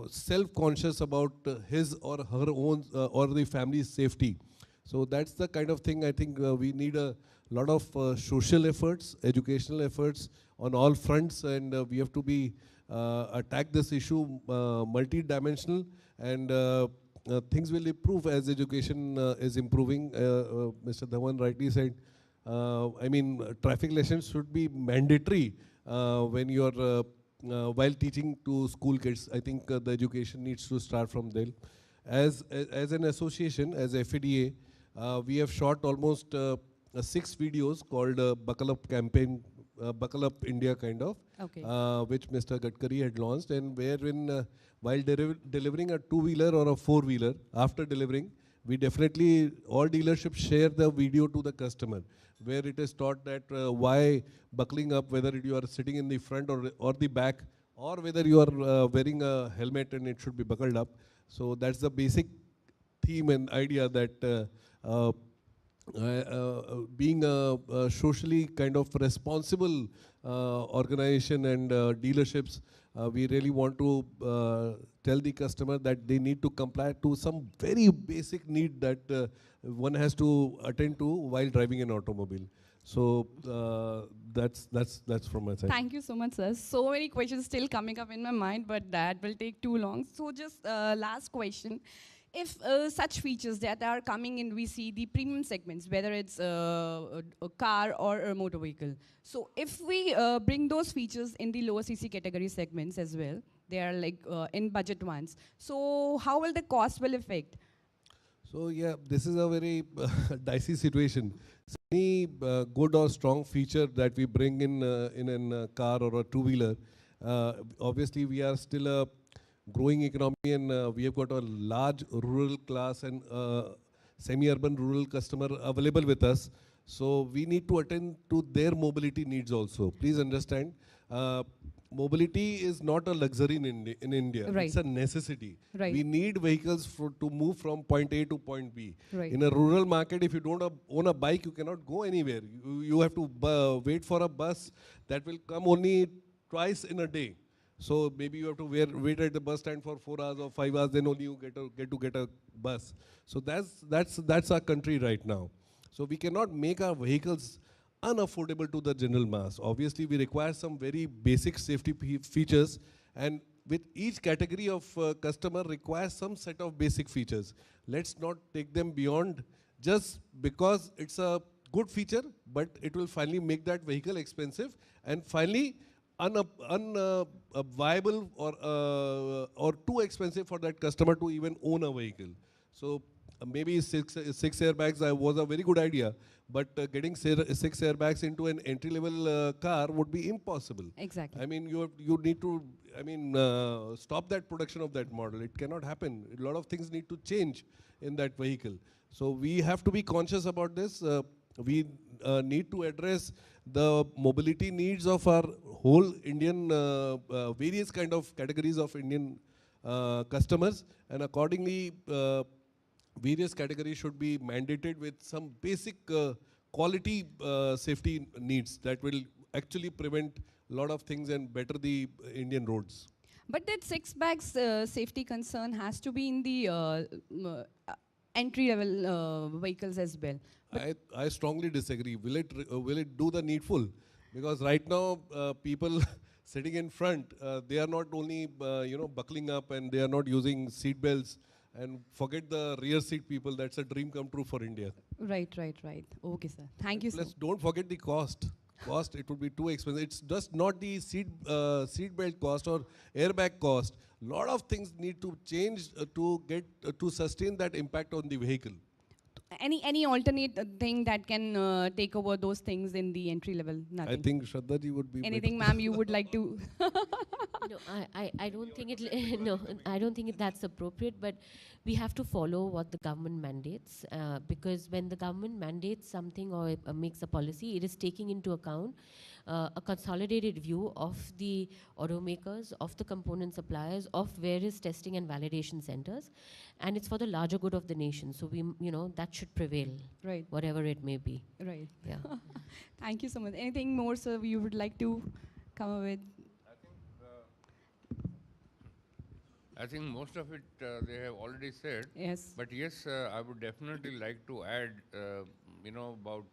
self-conscious about his or her own or the family's safety. So that's the kind of thing I think we need a lot of social efforts, educational efforts on all fronts, and we have to be attack this issue multi-dimensional, and things will improve as education is improving. Mr. Dhawan rightly said, I mean, traffic lessons should be mandatory when you are while teaching to school kids. I think the education needs to start from there. As an association, as FADA, we have shot almost 6 videos called Buckle Up campaign, Buckle Up India kind of, which Mr. Gadkari had launched, and wherein while delivering a 2-wheeler or a 4-wheeler, after delivering, we definitely, all dealerships share the video to the customer, where it is taught that why buckling up, whether you are sitting in the front or the back, or whether you are wearing a helmet and it should be buckled up. So that's the basic theme and idea that being a socially kind of responsible organization and dealerships, we really want to tell the customer that they need to comply to some very basic need that one has to attend to while driving an automobile. So that's from my side. Thank you so much, sir. So many questions still coming up in my mind, but that will take too long. So just last question. If such features that are coming in, we see the premium segments, whether it's a car or a motor vehicle. So if we bring those features in the lower CC category segments as well, they are like in budget ones. So how will the cost will affect? So yeah, this is a very dicey situation. So any good or strong feature that we bring in a car or a 2-wheeler, obviously we are still a growing economy, and we have got a large rural class and semi-urban rural customer available with us. So we need to attend to their mobility needs also. Please understand, mobility is not a luxury in India. Right. It's a necessity. Right. We need vehicles to move from point A to point B. Right. In a rural market, if you don't own a bike, you cannot go anywhere. You have to wait for a bus that will come only twice in a day. So maybe you have to wait at the bus stand for 4 hours or 5 hours, then only you get a bus. So that's our country right now. So we cannot make our vehicles unaffordable to the general mass. Obviously, we require some very basic safety features, and with each category of customer requires some set of basic features. Let's not take them beyond just because it's a good feature, but it will finally make that vehicle expensive, and finally unviable or too expensive for that customer to even own a vehicle. So maybe six airbags was a very good idea, but getting 6 airbags into an entry-level car would be impossible. Exactly. I mean, you need to, stop that production of that model. It cannot happen. A lot of things need to change in that vehicle. So we have to be conscious about this. We need to address the mobility needs of our whole Indian, various kind of categories of Indian customers, and accordingly, various categories should be mandated with some basic quality safety needs that will actually prevent a lot of things and better the Indian roads. But that 6 bags safety concern has to be in the entry-level vehicles as well. I strongly disagree. Will it do the needful? Because right now people sitting in front, they are not only buckling up and they are not using seat belts. And forget the rear seat people. That's a dream come true for India. Right. Okay, sir. Thank you, sir. Plus, don't forget the cost. It would be too expensive. It's just not the seat belt cost or airbag cost. Lot of things need to change to get to sustain that impact on the vehicle. Any alternate thing that can take over those things in the entry level? Nothing. I think Shraddha ji would be Anything, ma'am, you would like to? No, I don't think it. No, I don't think that's appropriate. But we have to follow what the government mandates, because when the government mandates something or makes a policy, it is taking into account a consolidated view of the automakers, of the component suppliers, of various testing and validation centers, and it's for the larger good of the nation. So we, that should prevail, Right. whatever it may be. Right. Yeah. Thank you so much. Anything more, sir, you would like to come up with? I think most of it they have already said. Yes. But yes, I would definitely like to add, about,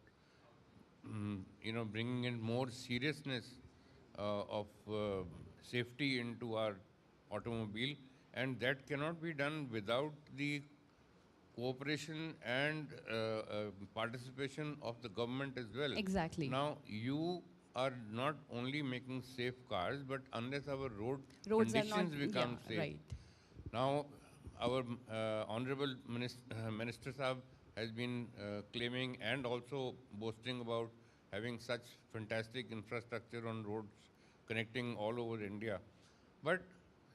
bringing in more seriousness of safety into our automobile, and that cannot be done without the cooperation and participation of the government as well. Exactly. Now, you are not only making safe cars, but unless our Roads are conditions not, become safe. Right. Now, our Honorable Minister Sahab has been claiming and also boasting about having such fantastic infrastructure on roads connecting all over India. But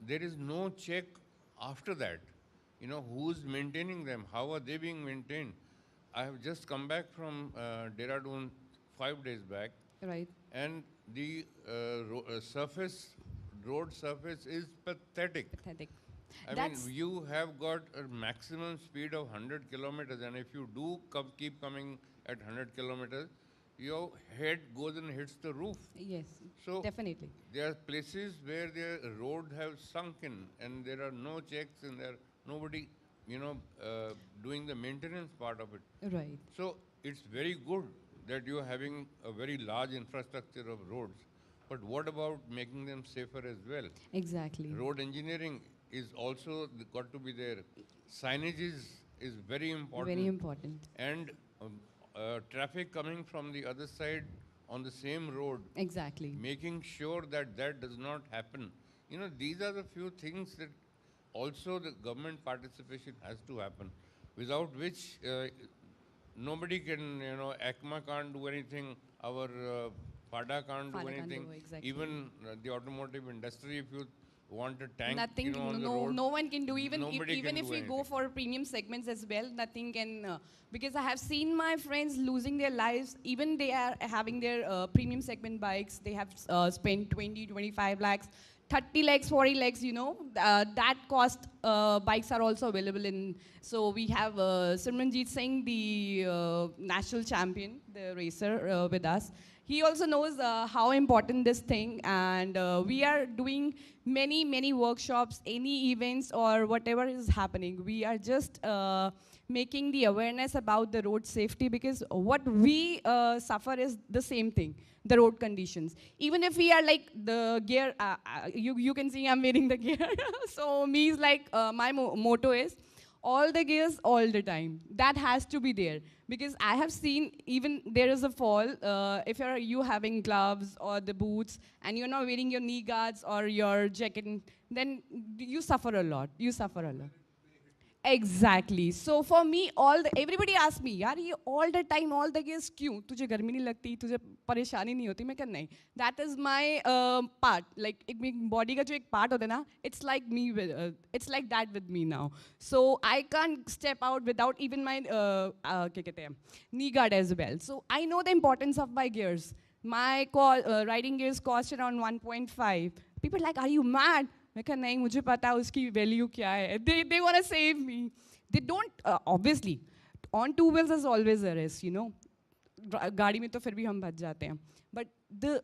there is no check after that. Who's maintaining them? How are they being maintained? I have just come back from Dehradun 5 days back. Right. And the road surface is pathetic. I mean, you have got a maximum speed of 100 kilometers, and if you do keep coming at 100 kilometers, your head goes and hits the roof. Yes, so definitely. There are places where the road have sunken, and there are no checks, and there nobody, doing the maintenance part of it. Right. So it's very good that you are having a very large infrastructure of roads, but what about making them safer as well? Exactly. Road engineering is also got to be there. Signage is very important. Very important. And traffic coming from the other side on the same road. Exactly. Making sure that that does not happen. These are the few things that also the government participation has to happen, without which nobody can, ACMA can't do anything, our FADA can't do anything. Exactly. Even the automotive industry, if you want a tank, nothing, on the road, no one can do. Even if we go anything. for premium segments as well, nothing can. Because I have seen my friends losing their lives. Even they are having their premium segment bikes. They have spent 20, 25 lakhs, 30 lakhs, 40 lakhs. That cost bikes are also available in. So we have Simranjeet Singh, the national champion, the racer, with us. He also knows how important this thing, and we are doing many workshops, any events or whatever is happening. We are just making the awareness about the road safety, because what we suffer is the same thing, the road conditions. Even if we are like the gear, you can see I'm wearing the gear. So me is like, my motto is, all the gears all the time. That has to be there. Because I have seen even there is a fall, if you having gloves or the boots and you're not wearing your knee guards or your jacket, then you suffer a lot. Exactly. So for me, everybody asks me, yaar, ye all the time, all the gears kyun? Tujhe garmi nahi lagti, tujhe pareshani nahi hoti? Main kah nahi. That is my part. Like, body ka jo ek part hota na, it's like me, it's like that with me now. So I can't step out without even my knee guard as well. So I know the importance of my gears. My riding gears cost around 1.5. People are like, are you mad? मैं कहा नहीं, मुझे पता है उसकी value क्या है. They want to save me. They don't, obviously, on two wheels is always a risk, गाड़ी में तो फिर भी हम बच जाते हैं. But the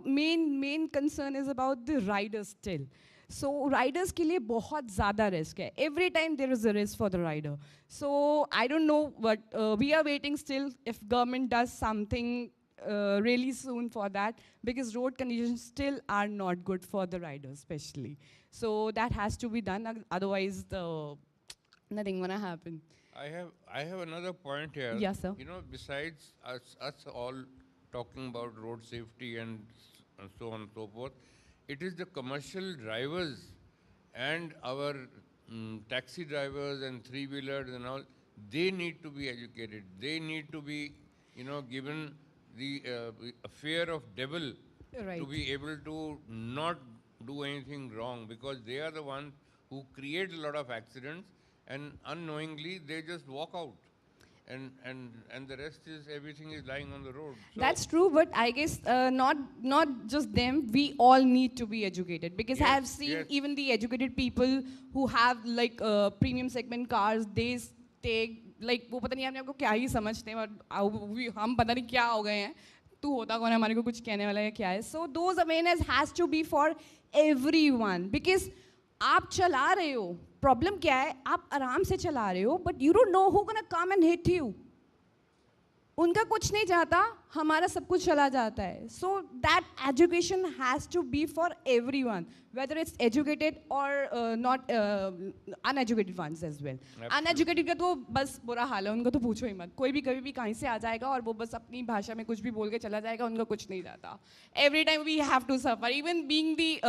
main concern is about the riders still. So riders के लिए बहुत ज़्यादा risk है. Every time there is a risk for the rider. So I don't know, but we are waiting still if government does something really soon for that, because road conditions still are not good for the riders, especially. So that has to be done. Otherwise, nothing gonna happen. I have another point here. Yes, sir. You know, besides us all talking about road safety and so on and so forth, it is the commercial drivers and our taxi drivers and three-wheelers and all, they need to be educated. They need to be, you know, given the fear of devil Right. to be able to not do anything wrong, because they are the ones who create a lot of accidents, and unknowingly they just walk out, and the rest is everything is lying on the road. So That's true, but I guess not just them. We all need to be educated, because I Yes, have seen yes. even the educated people who have like premium segment cars. They take like वो पता नहीं अपने आप को क्या ही समझते हैं, और हम पता नहीं क्या हो गए हैं. तू होता कौन है हमारे को कुछ कहने वाला है क्या है? So those awareness has to be for everyone, because आप चला रहे हो, प्रॉब्लम क्या है, आप आराम से चला रहे हो, but you don't know who gonna come and hit you. उनका कुछ नहीं जाता, हमारा सब कुछ चला जाता है. So that education has to be for everyone, whether it's educated और not uneducated ones as well. Uneducated का तो बस बुरा हाल है, उनको तो पूछो ही मत. कोई भी कभी भी कहीं से आ जाएगा और वो बस अपनी भाषा में कुछ भी बोल के चला जाएगा, उनको कुछ नहीं जाता. Every time we have to suffer, even being the.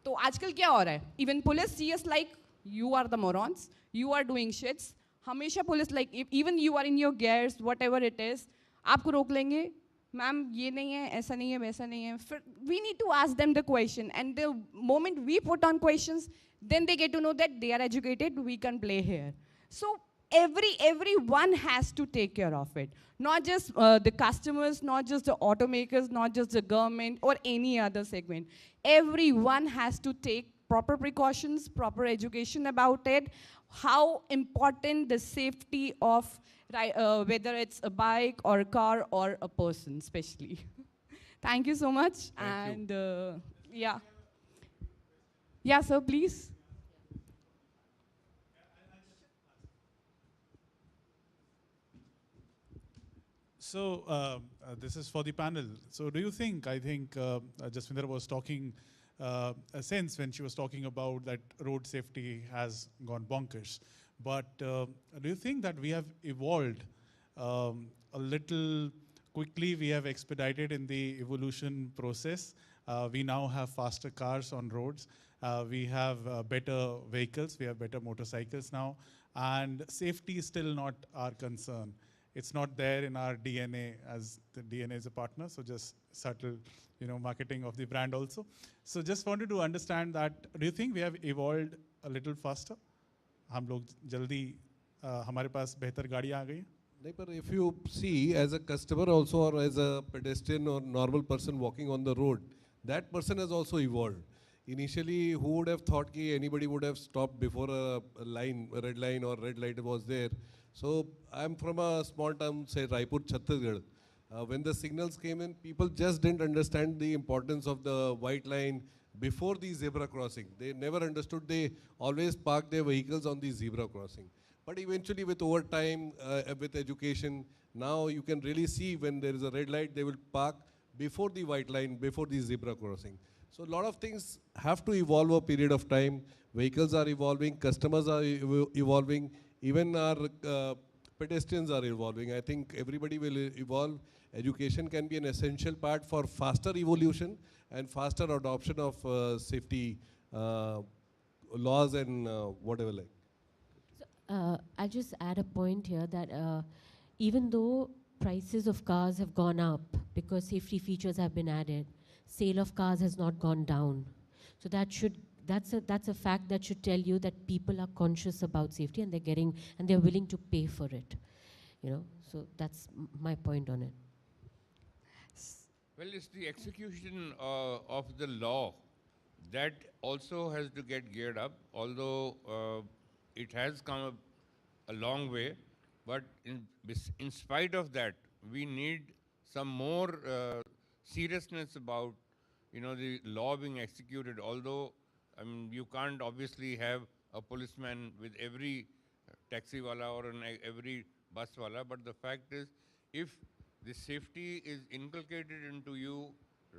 तो आजकल क्या हो रहा है, even police see us like you are the morons, you are doing shits. हमेशा police like even you are in your gears whatever it is, आपको रोक लेंगे, मैम ये नहीं है, ऐसा नहीं है, वैसा नहीं है. फिर we need to ask them the question, and the moment we put on questions, then they get to know that they are educated, we can play here. So everyone has to take care of it, not just the customers, not just the automakers, not just the government or any other segment. Everyone has to take proper precautions, proper education about it, how important the safety of whether it's a bike or a car or a person especially. Thank you so much. Thank And yeah. Yeah, sir, please. So this is for the panel. So do you think, I think Jaswinder was talking a sense when she was talking about that road safety has gone bonkers. But do you think that we have evolved a little quickly? We have expedited in the evolution process. We now have faster cars on roads. We have better vehicles. We have better motorcycles now. And safety is still not our concern. It's not there in our DNA, as the DNA is a partner, so just subtle, marketing of the brand also. So just wanted to understand that, do you think we have evolved a little faster? हम लोग जल्दी हमारे पास बेहतर गाड़ियाँ आ गई हैं? नहीं, पर if you see as a customer also or as a pedestrian or normal person walking on the road, that person has also evolved. Initially, who would have thought that anybody would have stopped before a line, a red line or red light was there? So I'm from a small town, say Raipur, Chhattisgarh. When the signals came in, people just didn't understand the importance of the white line before the zebra crossing. They never understood. They always parked their vehicles on the zebra crossing. But eventually, with over time, with education, now you can really see when there is a red light, they will park before the white line, before the zebra crossing. So a lot of things have to evolve over a period of time. Vehicles are evolving, customers are evolving, even our pedestrians are evolving. I think everybody will evolve. Education can be an essential part for faster evolution and faster adoption of safety laws and whatever like. So, I'll just add a point here that even though prices of cars have gone up because safety features have been added, sale of cars has not gone down. So that's a fact that should tell you that people are conscious about safety and they're willing to pay for it. So that's my point on it. Well, it's the execution of the law that also has to get geared up, although it has come a long way. But in spite of that, we need some more seriousness about the law being executed. Although you can't obviously have a policeman with every taxi wala or every bus wala, but the fact is, if This safety is inculcated into you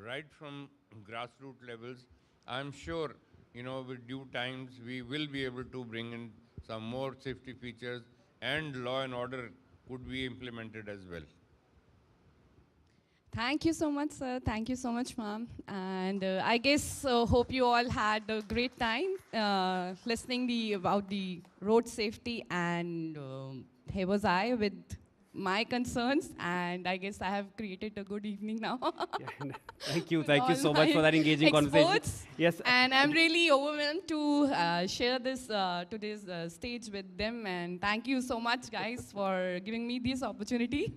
right from grassroots levels. I'm sure, with due times, we will be able to bring in some more safety features, and law and order could be implemented as well. Thank you so much, sir. Thank you so much, ma'am. And I guess hope you all had a great time listening about the road safety. And here was I with my concerns. And I guess I have created a good evening now. Thank you. With Thank you all so much for that engaging conversation. experts. Yes. And I'm really overwhelmed to share this today's stage with them. And thank you so much, guys, for giving me this opportunity.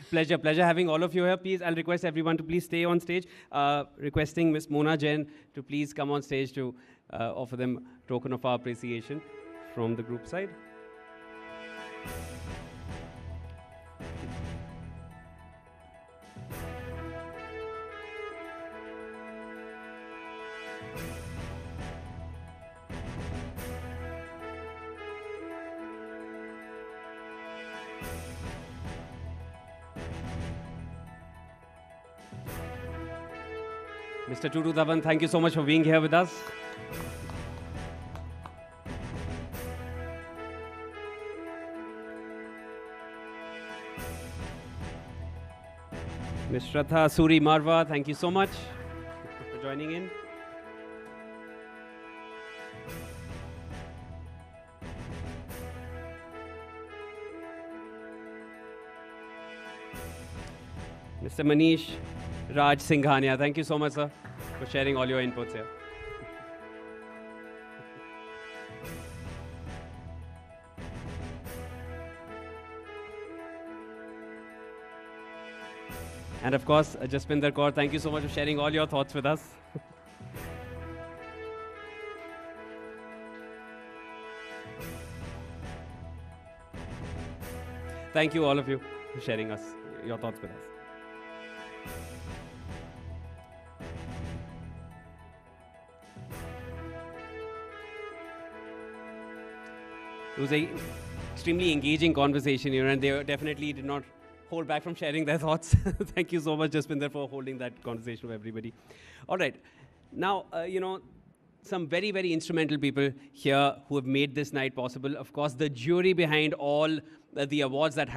Pleasure having all of you here. Please, I'll request everyone to please stay on stage. Requesting Ms. Mona Jain to please come on stage to offer them token of our appreciation from the group side. Mr. Tutu Dhawan, thank you so much for being here with us. Ms. Shraddha Suri Marva, thank you so much for joining in. Mr. Manish Raj Singhania, thank you so much, sir, for sharing all your inputs here. And of course, Jaspinder Kaur, thank you so much for sharing all your thoughts with us. Thank you, all of you, for sharing your thoughts with us. It was an extremely engaging conversation, and they definitely did not hold back from sharing their thoughts. Thank you so much, Jaspinder, for holding that conversation with everybody. All right. Now, some very, very instrumental people here who have made this night possible. Of course, the jury behind all the awards that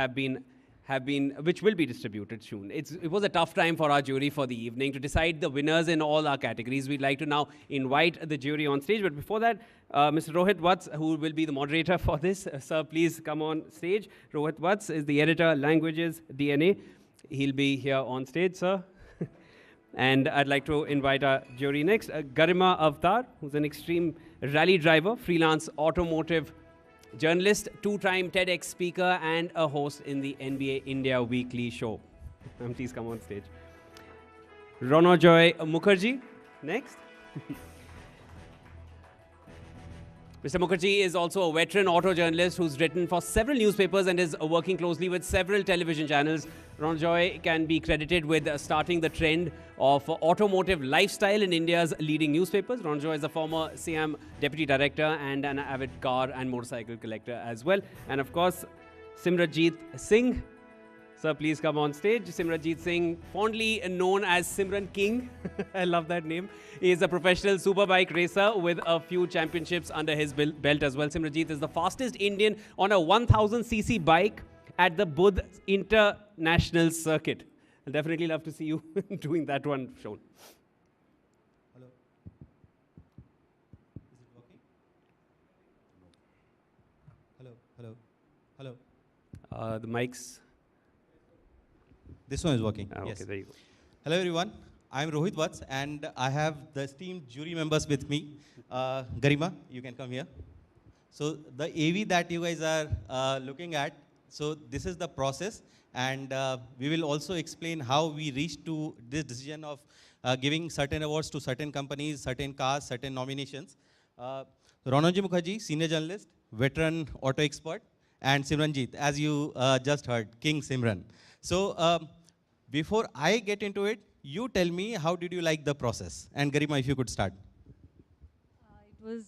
which will be distributed soon. It was a tough time for our jury for the evening to decide the winners in all our categories. We'd like to now invite the jury on stage. But before that, Mr. Rohit Vats, who will be the moderator for this. Sir, please come on stage. Rohit Vats is the editor, Languages, DNA. He'll be here on stage, sir. And I'd like to invite our jury next. Garima Avtar, who's an extreme rally driver, freelance automotive journalist, two-time TEDx speaker, and a host in the NBA India Weekly show. Please come on stage. Ronojoy Mukherjee, next. Mr. Mukherjee is also a veteran auto journalist who's written for several newspapers and is working closely with several television channels. Ronojoy can be credited with starting the trend of automotive lifestyle in India's leading newspapers. Ronojoy is a former SIAM deputy director and an avid car and motorcycle collector as well. And of course, Simranjeet Singh. Sir, please come on stage. Simranjeet Singh, fondly known as Simran King. I love that name. He is a professional superbike racer with a few championships under his belt as well. Simranjeet is the fastest Indian on a 1000cc bike at the Budh International Circuit. I'll definitely love to see you doing that one shown. Hello. Is it working? Hello. The mics. This one is working. Yes. Okay, there you go. Hello, everyone. I'm Rohit Vats, and I have the esteemed jury members with me. Garima, you can come here. So the AV that you guys are looking at, so this is the process, and we will also explain how we reached to this decision of giving certain awards to certain companies, certain cars, certain nominations. Ronojoy Mukherjee, senior journalist, veteran auto expert, and Simranjeet, as you just heard, King Simran. So before I get into it, you tell me, how did you like the process? And Garima, if you could start. It was...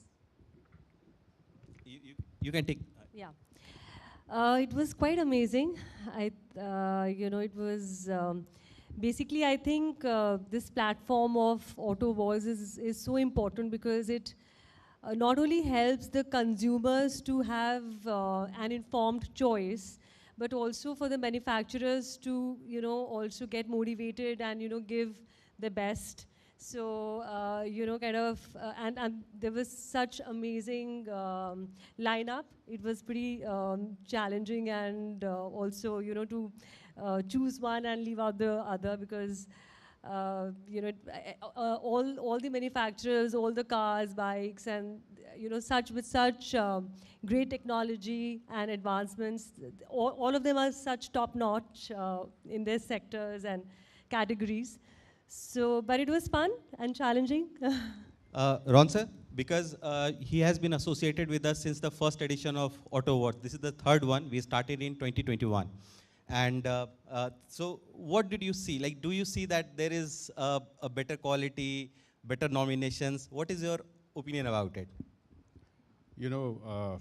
You can take... Yeah. It was quite amazing. It was basically, I think this platform of Auto Awards is so important because it not only helps the consumers to have an informed choice, but also for the manufacturers to, also get motivated and, give the best. So, and there was such amazing lineup. It was pretty challenging and also, to choose one and leave out the other because, all the manufacturers, all the cars, bikes, and, such great technology and advancements, all of them are such top-notch in their sectors and categories. So, but it was fun and challenging. Ron sir, because he has been associated with us since the first edition of Auto Awards. This is the third one. We started in 2021. And so what did you see? Like, do you see that there is a better quality, better nominations? What is your opinion about it? You know,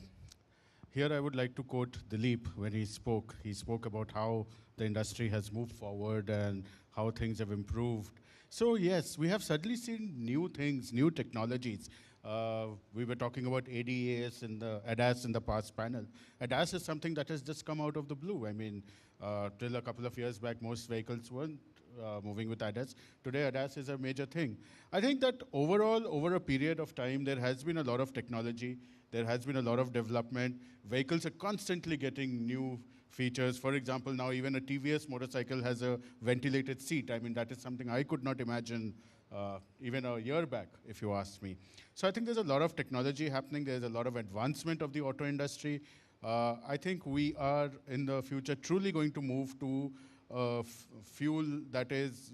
here I would like to quote Dilip when he spoke. He spoke about how the industry has moved forward and how things have improved. So yes, we have suddenly seen new things, new technologies. We were talking about ADAS and the ADAS in the past panel. ADAS is something that has just come out of the blue. I mean, till a couple of years back, most vehicles weren't moving with ADAS. Today, ADAS is a major thing. I think that overall, over a period of time, there has been a lot of technology. There has been a lot of development. Vehicles are constantly getting new features. For example, now even a TVS motorcycle has a ventilated seat. I mean, that is something I could not imagine even a year back, if you ask me. So I think there's a lot of technology happening. There's a lot of advancement of the auto industry. I think we are, in the future, truly going to move to fuel that is,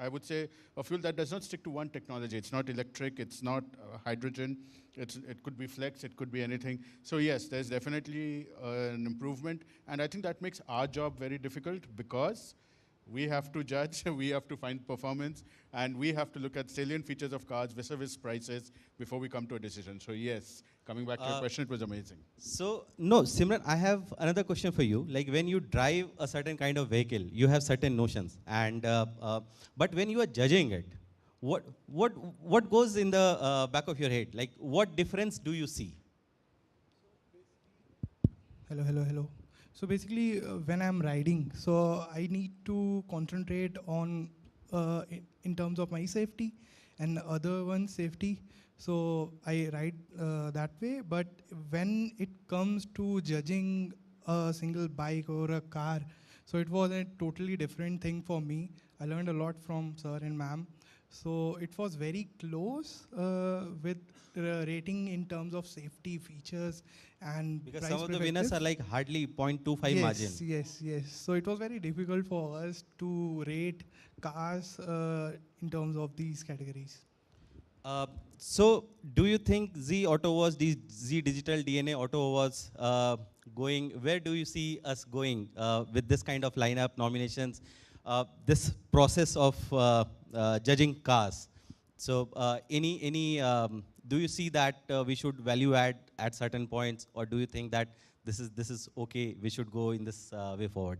I would say a fuel that does not stick to one technology. It's not electric, it's not hydrogen, it could be flex, it could be anything. So yes, there's definitely an improvement, and I think that makes our job very difficult because we have to judge, we have to find performance, and we have to look at salient features of cars vis-a-vis prices before we come to a decision. So yes, coming back to your question, it was amazing. So, no, Simran, I have another question for you. Like when you drive a certain kind of vehicle, you have certain notions. And but when you are judging it, what goes in the back of your head? Like what difference do you see? Hello. So basically, when I'm riding, so I need to concentrate on in terms of my safety and other one's safety. So I ride that way. But when it comes to judging a single bike or a car, so it was a totally different thing for me. I learned a lot from sir and ma'am. So it was very close with rating in terms of safety features and Because price some of the winners are like hardly 0.25 margin. Yes. So it was very difficult for us to rate cars in terms of these categories. So do you think Zee Auto Awards, Zee Digital DNA Auto Awards going, where do you see us going with this kind of lineup, nominations, this process of judging cars? So do you see that we should value add at certain points, or do you think that this is okay, we should go in this way forward?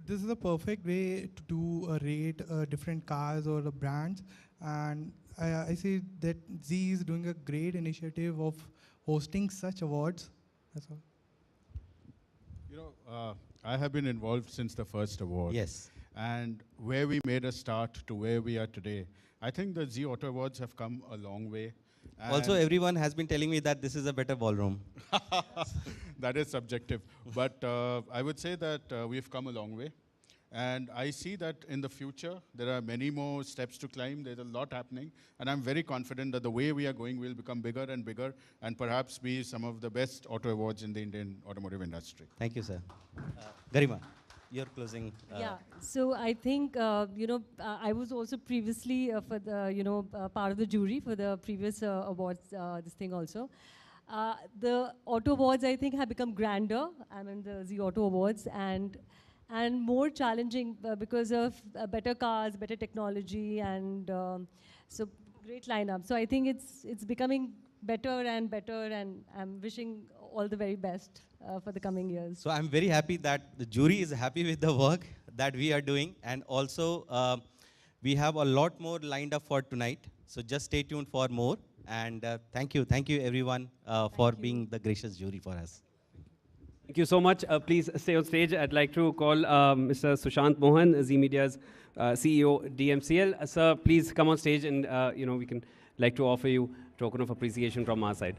This is a perfect way to do a rate different cars or the brands, and I see that Zee is doing a great initiative of hosting such awards. That's all. I have been involved since the first award. Yes. And where we made a start to where we are today, I think the Zee Auto Awards have come a long way. Also, everyone has been telling me that this is a better ballroom. That is subjective. But I would say that we've come a long way. And I see that in the future, there are many more steps to climb. There's a lot happening. And I'm very confident that the way we are going will become bigger and bigger and perhaps be some of the best auto awards in the Indian automotive industry. Thank you, sir. Garima, your closing. Yeah, so I think, I was also previously for the, part of the jury for the previous awards, this thing also. The auto awards, I think, have become grander. I mean, the Zee Auto Awards, and more challenging because of better cars, better technology, and so great lineup. So I think it's becoming better and better, and I'm wishing all the very best for the coming years. So I'm very happy that the jury is happy with the work that we are doing, and also we have a lot more lined up for tonight. So just stay tuned for more. And thank you everyone for being the gracious jury for us. Thank you so much. Please stay on stage. I'd like to call Mr. Sushant Mohan, Zee Media's CEO, DMCL. Sir, please come on stage, and we can like to offer you a token of appreciation from our side.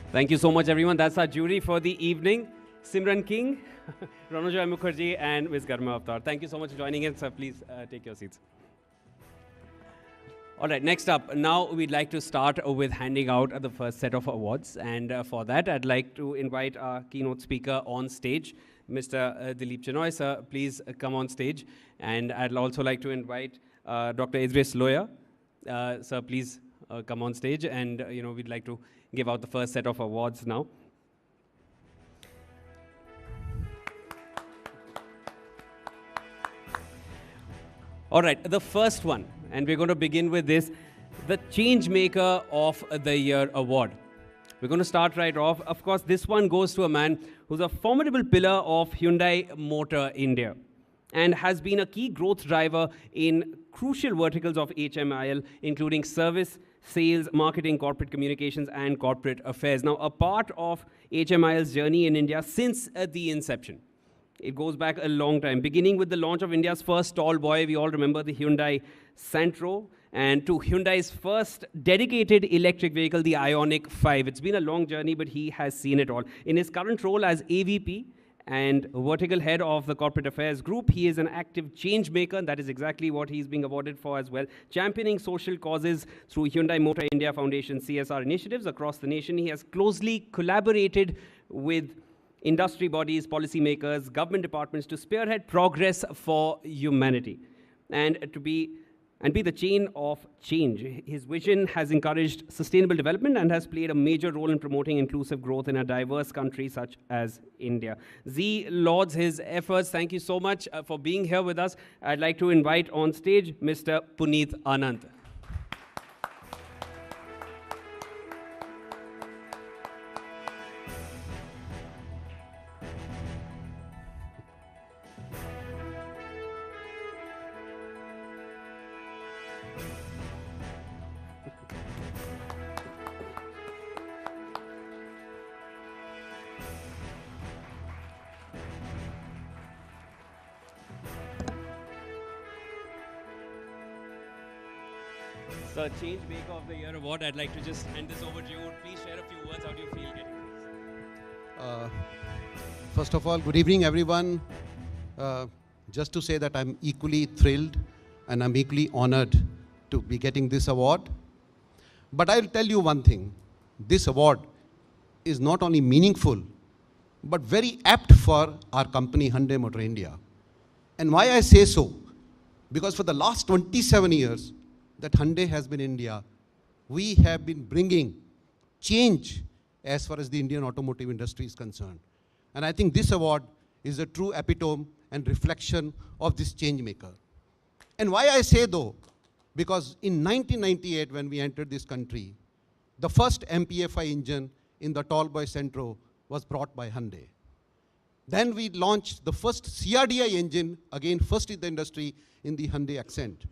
Thank you so much, everyone. That's our jury for the evening. Simran King, Ranojoy Mukherjee, and Ms. Garma Avtar. Thank you so much for joining in, sir. Please take your seats. All right, next up, now we'd like to start with handing out the first set of awards. And for that, I'd like to invite our keynote speaker on stage, Mr. Dilip Chenoy. Sir, please come on stage. And I'd also like to invite Dr. Idris Loya. Sir, please come on stage. And, we'd like to give out the first set of awards now. All right, the first one, and we're going to begin with this, the Changemaker of the Year award. We're going to start right off. Of course, this one goes to a man who's a formidable pillar of Hyundai Motor India and has been a key growth driver in crucial verticals of HMIL, including service, sales, marketing, corporate communications, and corporate affairs. Now, a part of HMIL's journey in India since the inception. It goes back a long time, beginning with the launch of India's first tall boy. We all remember the Hyundai Santro, and to Hyundai's first dedicated electric vehicle, the Ioniq 5. It's been a long journey, but he has seen it all. In his current role as AVP and vertical head of the corporate affairs group, he is an active change maker. That is exactly what he's being awarded for as well. Championing social causes through Hyundai Motor India Foundation CSR initiatives across the nation. He has closely collaborated with industry bodies, policymakers, government departments to spearhead progress for humanity and be the chain of change. His vision has encouraged sustainable development and has played a major role in promoting inclusive growth in a diverse country such as India. Zee lauds his efforts. Thank you so much for being here with us. I'd like to invite on stage Mr. Puneet Anand. So, Changemaker of the Year award, I'd like to just hand this over to you. Please share a few words. How do you feel getting this? First of all, good evening, everyone. Just to say that I'm equally thrilled and I'm equally honored to be getting this award. But I'll tell you one thing. This award is not only meaningful, but very apt for our company, Hyundai Motor India. And why I say so? Because for the last 27 years, that Hyundai has been in India, we have been bringing change as far as the Indian automotive industry is concerned. And I think this award is a true epitome and reflection of this change maker. And why I say though, because in 1998 when we entered this country, the first MPFI engine in the Tallboy Santro was brought by Hyundai. Then we launched the first CRDI engine, again first in the industry, in the Hyundai Accent.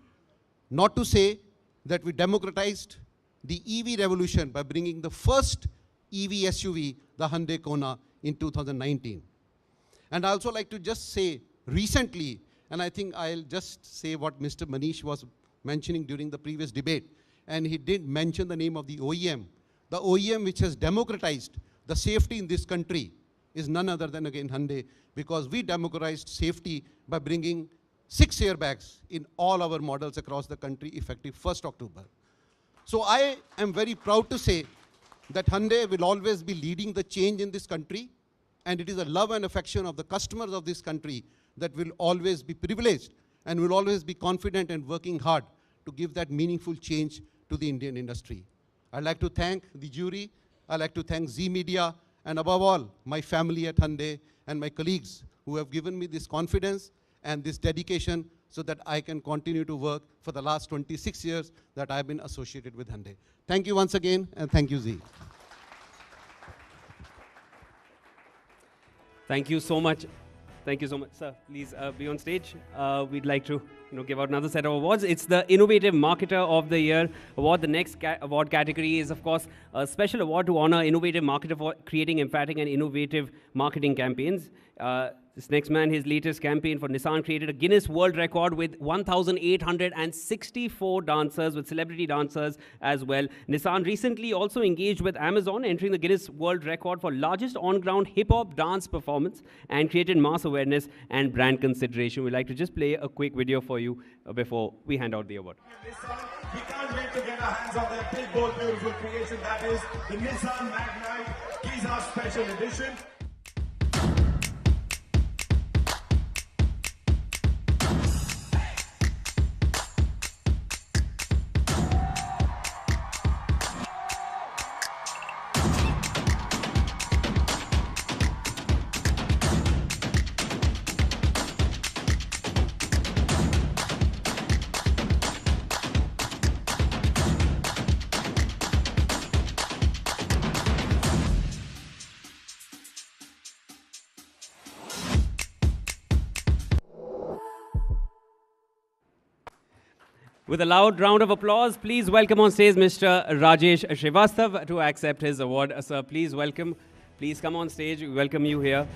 Not to say that we democratized the EV revolution by bringing the first EV SUV, the Hyundai Kona, in 2019. And I also like to just say, recently, and I think I'll just say what Mr. Manish was mentioning during the previous debate, and he did mention the name of the OEM. The OEM which has democratized the safety in this country is none other than, again, Hyundai, because we democratized safety by bringing 6 airbags in all our models across the country effective 1st October. So I am very proud to say that Hyundai will always be leading the change in this country, and it is a love and affection of the customers of this country that will always be privileged and will always be confident and working hard to give that meaningful change to the Indian industry. I'd like to thank the jury, I'd like to thank Zee Media, and above all, my family at Hyundai and my colleagues who have given me this confidence and this dedication so that I can continue to work for the last 26 years that I've been associated with Hyundai. Thank you once again, and thank you, Zee. Thank you so much. Thank you so much, sir. Please be on stage. We'd like to give out another set of awards. It's the Innovative Marketer of the Year award. The next award category is, of course, a special award to honor innovative marketer for creating emphatic and innovative marketing campaigns. This next man, his latest campaign for Nissan created a Guinness World Record with 1,864 dancers, with celebrity dancers as well. Nissan recently also engaged with Amazon, entering the Guinness World Record for largest on-ground hip-hop dance performance, and created mass awareness and brand consideration. We'd like to just play a quick video for you before we hand out the award. We can't wait to get our hands on that big, bold, beautiful creation that is the Nissan Magnite Giza Special Edition. With a loud round of applause, please welcome on stage Mr. Rajesh Srivastav to accept his award. Sir, please welcome. Please come on stage. We welcome you here.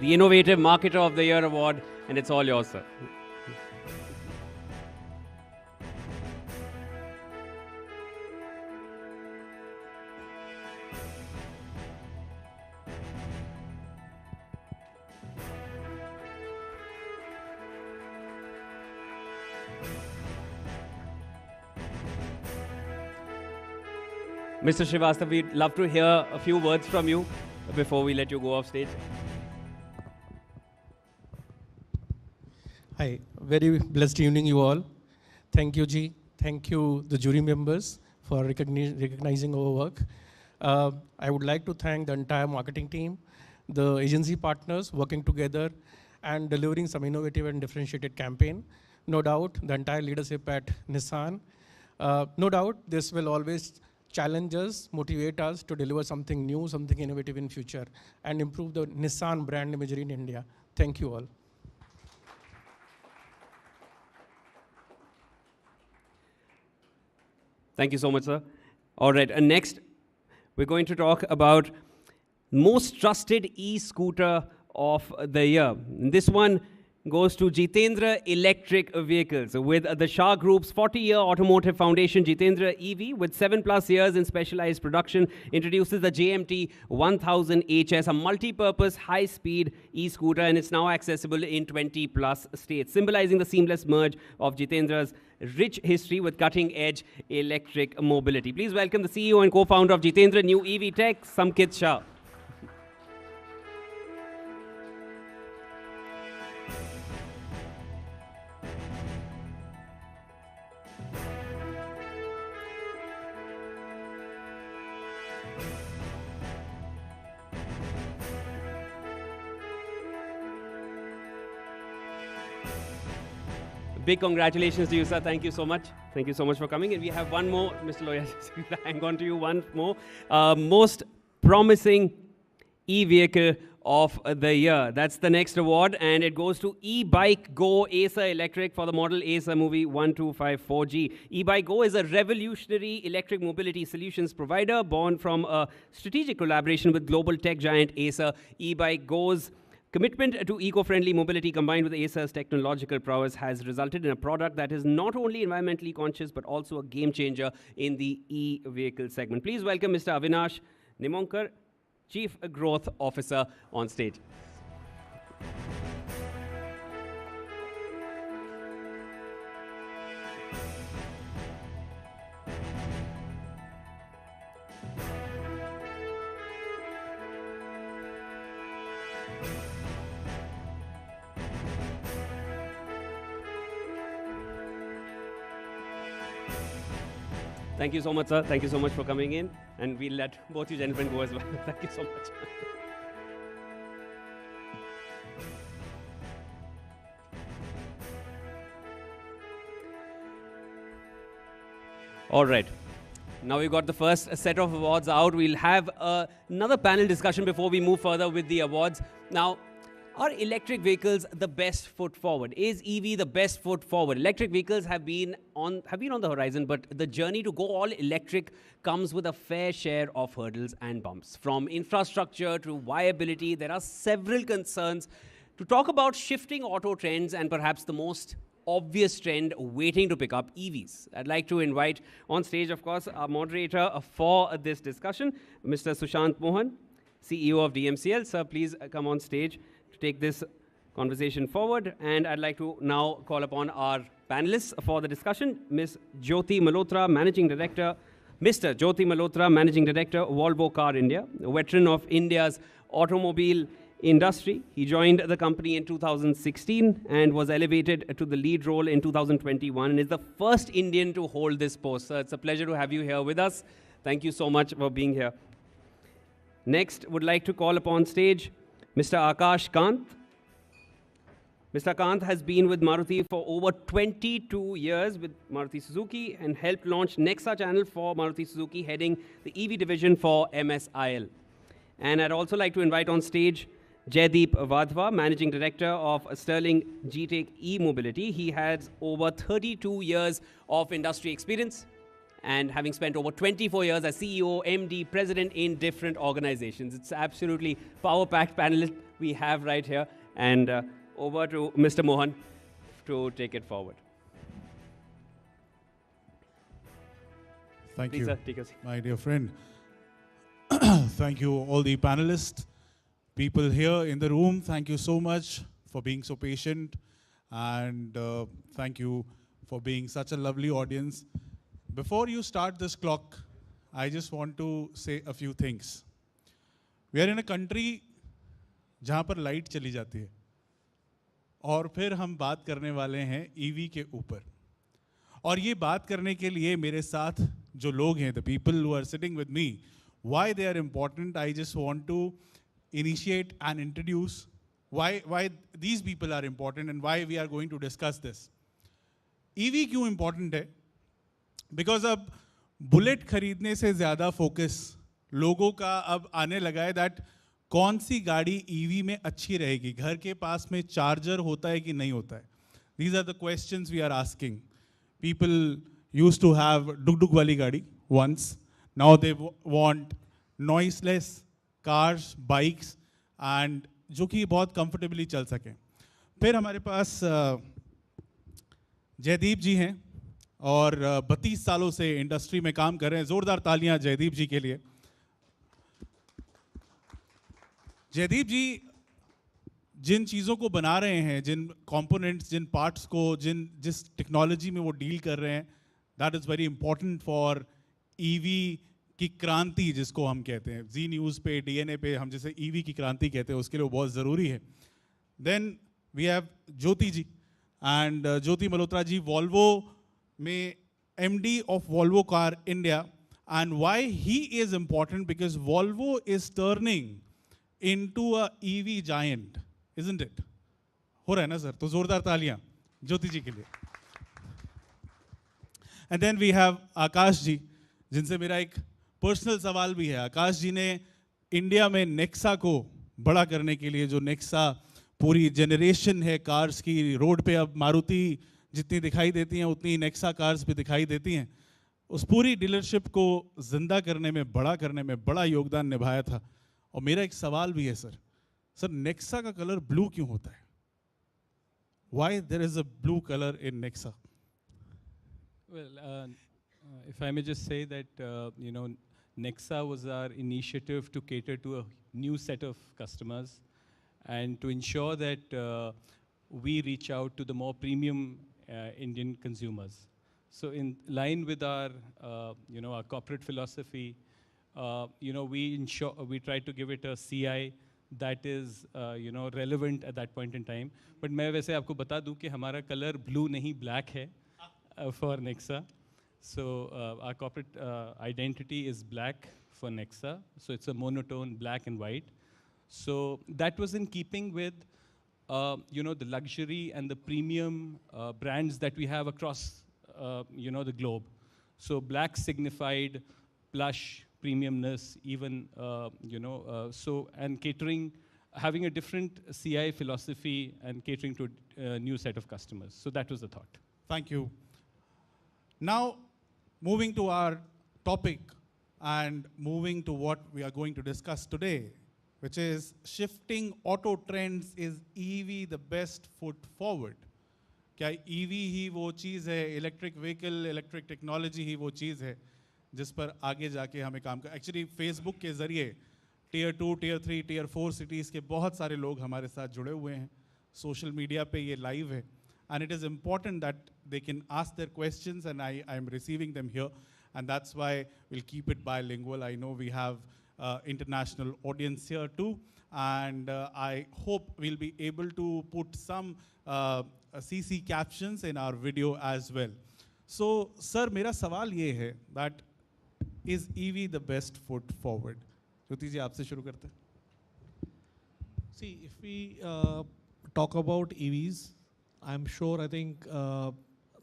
The Innovative Marketer of the Year award, and it's all yours, sir. Mr. Srivastav, we'd love to hear a few words from you before we let you go off stage. Hi, very blessed evening you all. Thank you, G. Thank you, the jury members, for recognizing our work. I would like to thank the entire marketing team, the agency partners working together and delivering some innovative and differentiated campaign. No doubt, the entire leadership at Nissan. No doubt, this will always challenge us, motivate us to deliver something new, something innovative in future, and improve the Nissan brand imagery in India. Thank you all. Thank you so much, sir. All right, and next, we're going to talk about most trusted e-scooter of the year. This one goes to Jitendra Electric Vehicles. With the Shah Group's 40-year automotive foundation, Jitendra EV, with 7+ years in specialized production, introduces the JMT 1000 HS, a multi-purpose high-speed e-scooter, and it's now accessible in 20+ states, symbolizing the seamless merge of Jitendra's rich history with cutting-edge electric mobility. Please welcome the CEO and co-founder of Jitendra New EV Tech, Samkit Shah. Big congratulations to you, sir. Thank you so much. Thank you so much for coming. And we have one more, Mr. Loya, hang on to you, one more. Most promising e-vehicle of the Year. That's the next award, and it goes to E-Bike Go Acer Electric for the model Acer Movie 1254G. E-Bike Go is a revolutionary electric mobility solutions provider born from a strategic collaboration with global tech giant Acer. E-Bike Go's commitment to eco-friendly mobility combined with Acer's technological prowess has resulted in a product that is not only environmentally conscious but also a game changer in the e-vehicle segment. Please welcome Mr. Avinash Nimonkar, Chief Growth Officer, on stage. Thank you so much, sir. Thank you so much for coming in. And we'll let both you gentlemen go as well. Thank you so much. All right. Now we've got the first set of awards out. We'll have another panel discussion before we move further with the awards. Now, are electric vehicles the best foot forward? Is EV the best foot forward? Electric vehicles have been on the horizon, but the journey to go all electric comes with a fair share of hurdles and bumps. From infrastructure to viability, there are several concerns. To talk about shifting auto trends and perhaps the most obvious trend waiting to pick up, EVs. I'd like to invite on stage, of course, our moderator for this discussion, Mr. Sushant Mohan, CEO of DMCL. Sir, please come on stage to take this conversation forward. And I'd like to now call upon our panelists for the discussion. Ms. Jyoti Malhotra, Managing Director, Mr. Jyoti Malhotra, Managing Director, Volvo Car India, a veteran of India's automobile industry. He joined the company in 2016 and was elevated to the lead role in 2021 and is the first Indian to hold this post. Sir, it's a pleasure to have you here with us. Thank you so much for being here. Next, would like to call upon stage Mr. Akash Kant. Mr. Kant has been with Maruti for over 22 years with Maruti Suzuki and helped launch Nexa channel for Maruti Suzuki, heading the EV division for MSIL. And I'd also like to invite on stage Jaideep Vadhva, Managing Director of Sterling GTEC E-Mobility. He has over 32 years of industry experience and having spent over 24 years as CEO, MD, President in different organizations. It's absolutely power-packed panel we have right here. And over to Mr. Mohan to take it forward. Thank Please, you, sir, take us. my dear friend. Thank you, all the panelists, people here in the room. Thank you so much for being so patient. And thank you for being such a lovely audience. Before you start this clock, I just want to say a few things. We are in a country जहाँ पर light चली जाती है और फिर हम बात करने वाले हैं ईवी के ऊपर और ये बात करने के लिए मेरे साथ जो लोग हैं the people who are sitting with me, why they are important, I just want to initiate and introduce why these people are important and why we are going to discuss this. EV क्यों important है? Because अब bullet खरीदने से ज़्यादा focus लोगों का अब आने लगा है that कौन सी गाड़ी ईवी में अच्छी रहेगी, घर के पास में चार्जर होता है कि नहीं होता है. These are the questions we are asking. People used to have डुक-डुक वाली गाड़ी once. Now they want noiseless cars, bikes, and जो कि बहुत comfortably चल सकें. फिर हमारे पास जयदीप जी हैं और 32 सालों से इंडस्ट्री में काम कर रहे हैं. जोरदार तालियां जयदीप जी के लिए. जयदीप जी जिन चीज़ों को बना रहे हैं, जिन कंपोनेंट्स, जिन पार्ट्स को, जिस टेक्नोलॉजी में वो डील कर रहे हैं, that is very important for EV की क्रांति जिसको हम कहते हैं. जी न्यूज़ पे, डीएनए पे हम जैसे ईवी की क्रांति कहते हैं, उसके लिए वो बहुत ज़रूरी है. Then we have Jyoti ji and Jyoti Malhotra ji, Volvo में MD of Volvo car India. And why he is important? Because Volvo is turning into a EV giant, isn't it? हो रहा है ना सर? तो जोरदार तालियां ज्योति जी के लिए. And then we have आकाश जी, जिनसे मेरा एक पर्सनल सवाल भी है. आकाश जी ने इंडिया में नेक्सा को बड़ा करने के लिए जो नेक्सा पूरी जनरेशन है कार्स की, रोड पे अब मारुति जितनी दिखाई देती हैं उतनी नेक्सा कार्स भी दिखाई देती हैं, उस पूरी डीलरशिप को जिंदा करने में, बड़ा करने में बड़ा योगदान निभाया था। और मेरा एक सवाल भी है सर, नेक्सा का कलर ब्लू क्यों होता है? Why there is a blue color in Nexa? Well, if I may just say that, Nexa was our initiative to cater to a new set of customers and to ensure that we reach out to the more premium Indian consumers. So in line with our, our corporate philosophy, we try to give it a CI that is, relevant at that point in time. But मैं वैसे आपको बता दूं कि हमारा color blue नहीं black है for Nexa. So our corporate identity is black for Nexa. So it's a monotone black and white. So that was in keeping with, the luxury and the premium brands that we have across, the globe. So black signified plush, premiumness, even, and catering, having a different CI philosophy and catering to a new set of customers. So that was the thought. Thank you. Now, moving to our topic and moving to what we are going to discuss today, which is shifting auto trends, is EV the best foot forward? क्या EV ही वो चीज़ है, electric vehicle, electric technology ही वो चीज़ है जिस पर आगे जाके हमें काम कर। एक्चुअली फेसबुक के ज़रिए टियर 2, टियर 3, टियर 4 सिटीज़ के बहुत सारे लोग हमारे साथ जुड़े हुए हैं। सोशल मीडिया पे ये लाइव है, and it is important that they can ask their questions, and I am receiving them here, and that's why we'll keep it bilingual. I know we have international audience here too, and I hope we'll be able to put some CC captions in our video as well. So, sir, मेरा सवाल ये है that is EV the best foot forward? ज्योति जी आपसे शुरू करते हैं. See, if we talk about EVs, I think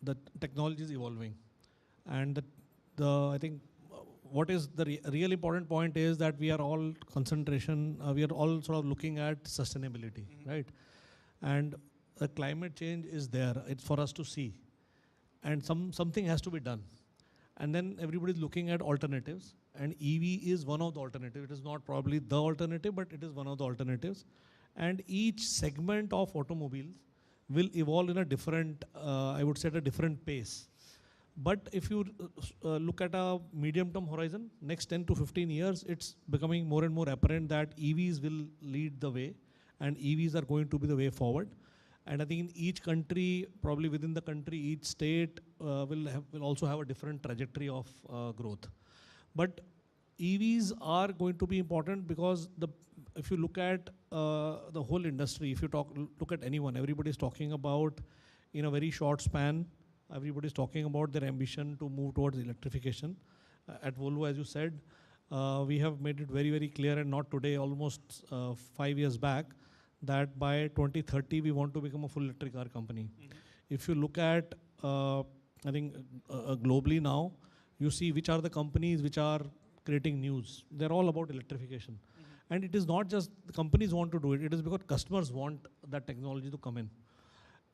the technology is evolving, and I think what is the real important point is that we are all we are all sort of looking at sustainability, right? And the climate change is there, it's for us to see, and something has to be done. And then everybody is looking at alternatives, and EV is one of the alternatives. It is not probably the alternative, but it is one of the alternatives. And each segment of automobiles will evolve in a different, I would say at a different pace. But if you look at a medium-term horizon, next 10 to 15 years, it's becoming more and more apparent that EVs will lead the way, and EVs are going to be the way forward. And I think in each country, probably within the country, each state will also have a different trajectory of growth. But EVs are going to be important because if you look at the whole industry, if you look at anyone, everybody is talking about, in a very short span, everybody is talking about their ambition to move towards electrification. At Volvo, as you said, we have made it very, very clear, and not today, almost 5 years back, that by 2030 we want to become a full electric car company. If you look at, I think globally now, you see which are the companies which are creating news. They're all about electrification. And it is not just the companies want to do it, it is because customers want that technology to come in.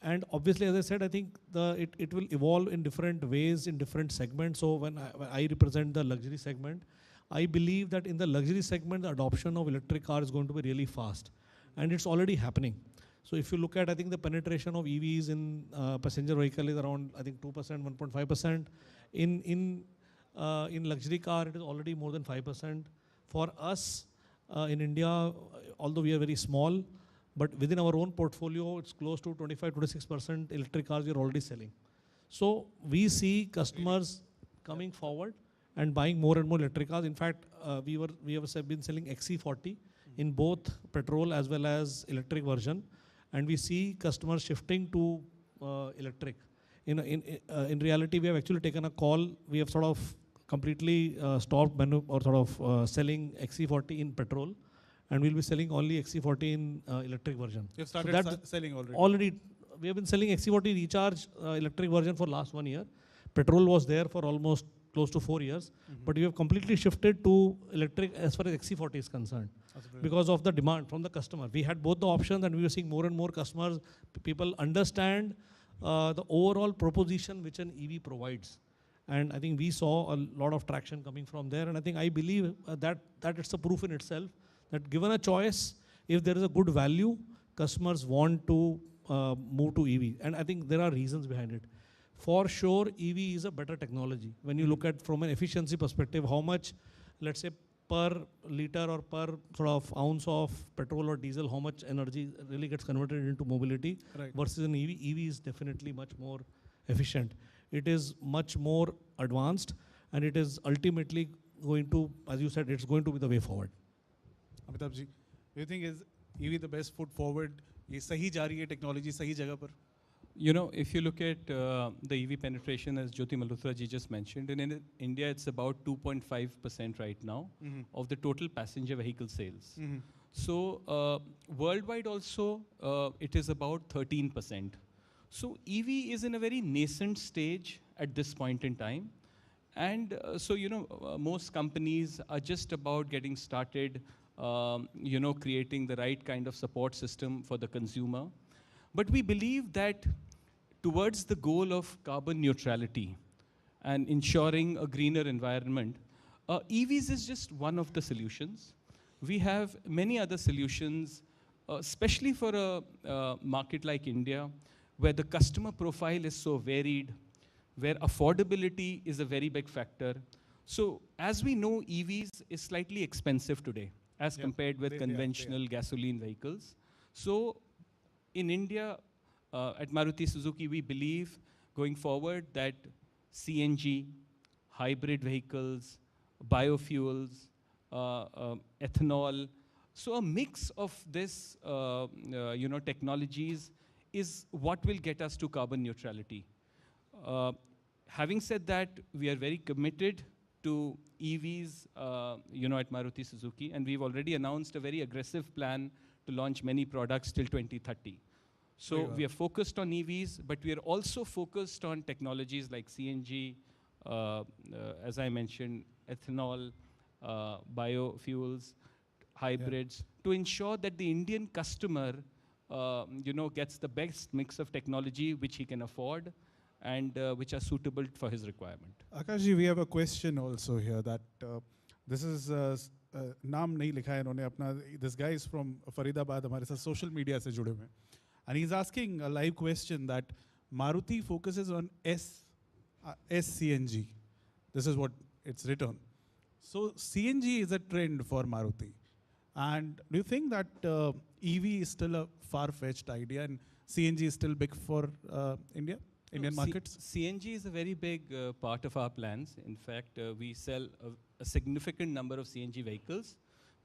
And obviously, as I said, I think it will evolve in different ways, in different segments. So when I represent the luxury segment, I believe that in the luxury segment, the adoption of electric car is going to be really fast. And it's already happening. So if you look at, I think the penetration of EVs in passenger vehicle is around, I think 2%, 1.5%. In luxury car, it is already more than 5%. For us in India, although we are very small, but within our own portfolio, it's close to 25, 26% electric cars we are already selling. So we see customers coming forward and buying more and more electric cars. In fact, we have been selling XC40 in both petrol as well as electric version, and we see customers shifting to electric. In reality, we have actually taken a call. We have sort of completely stopped selling XC40 in petrol, and we'll be selling only XC40 in electric version. You've started selling already? Already, we have been selling XC40 recharge electric version for last 1 year. Petrol was there for almost close to 4 years, but we have completely shifted to electric as far as XC40 is concerned. because of the demand from the customer. We had both the options and we were seeing more and more customers, people understand the overall proposition which an EV provides. And I think we saw a lot of traction coming from there. And I believe that it's a proof in itself that given a choice, if there is a good value, customers want to move to EV. And I think there are reasons behind it. For sure, EV is a better technology. When you look at from an efficiency perspective, how much, let's say, per liter or per sort of ounce of petrol or diesel, how much energy really gets converted into mobility versus an EV. EV is definitely much more efficient. It is much more advanced, and it is ultimately going to, as you said, it's going to be the way forward. Amitabh ji, do you think is EV the best foot forward? ये सही जा रही है technology सही जगह पर? You know, if you look at the EV penetration, as Jyoti Malhotra ji just mentioned, in India it's about 2.5% right now of the total passenger vehicle sales. So worldwide also it is about 13%. So EV is in a very nascent stage at this point in time. And so, you know, most companies are just about getting started, you know, creating the right kind of support system for the consumer. But we believe that towards the goal of carbon neutrality and ensuring a greener environment, EVs is just one of the solutions. We have many other solutions, especially for a market like India, where the customer profile is so varied, where affordability is a very big factor. So as we know, EVs is slightly expensive today as compared with conventional gasoline vehicles. So in India, at Maruti Suzuki, we believe going forward that CNG, hybrid vehicles, biofuels, ethanol, so a mix of this, you know, technologies is what will get us to carbon neutrality. Having said that, we are very committed to EVs, you know, at Maruti Suzuki, and we've already announced a very aggressive plan to launch many products till 2030. So we are focused on EVs, but we are also focused on technologies like CNG, as I mentioned, ethanol, biofuels, hybrids, to ensure that the Indian customer, you know, gets the best mix of technology which he can afford and which are suitable for his requirement. Akash ji, we have a question also here that this is नाम नहीं लिखा है इन्होंने अपना. This guy is from Faridabad, हमारे साथ social media से जुड़े हुए हैं. And he's asking a live question that Maruti focuses on SCNG. This is what it's written. So CNG is a trend for Maruti. And do you think that EV is still a far-fetched idea and CNG is still big for Indian markets? CNG is a very big part of our plans. In fact, we sell a significant number of CNG vehicles.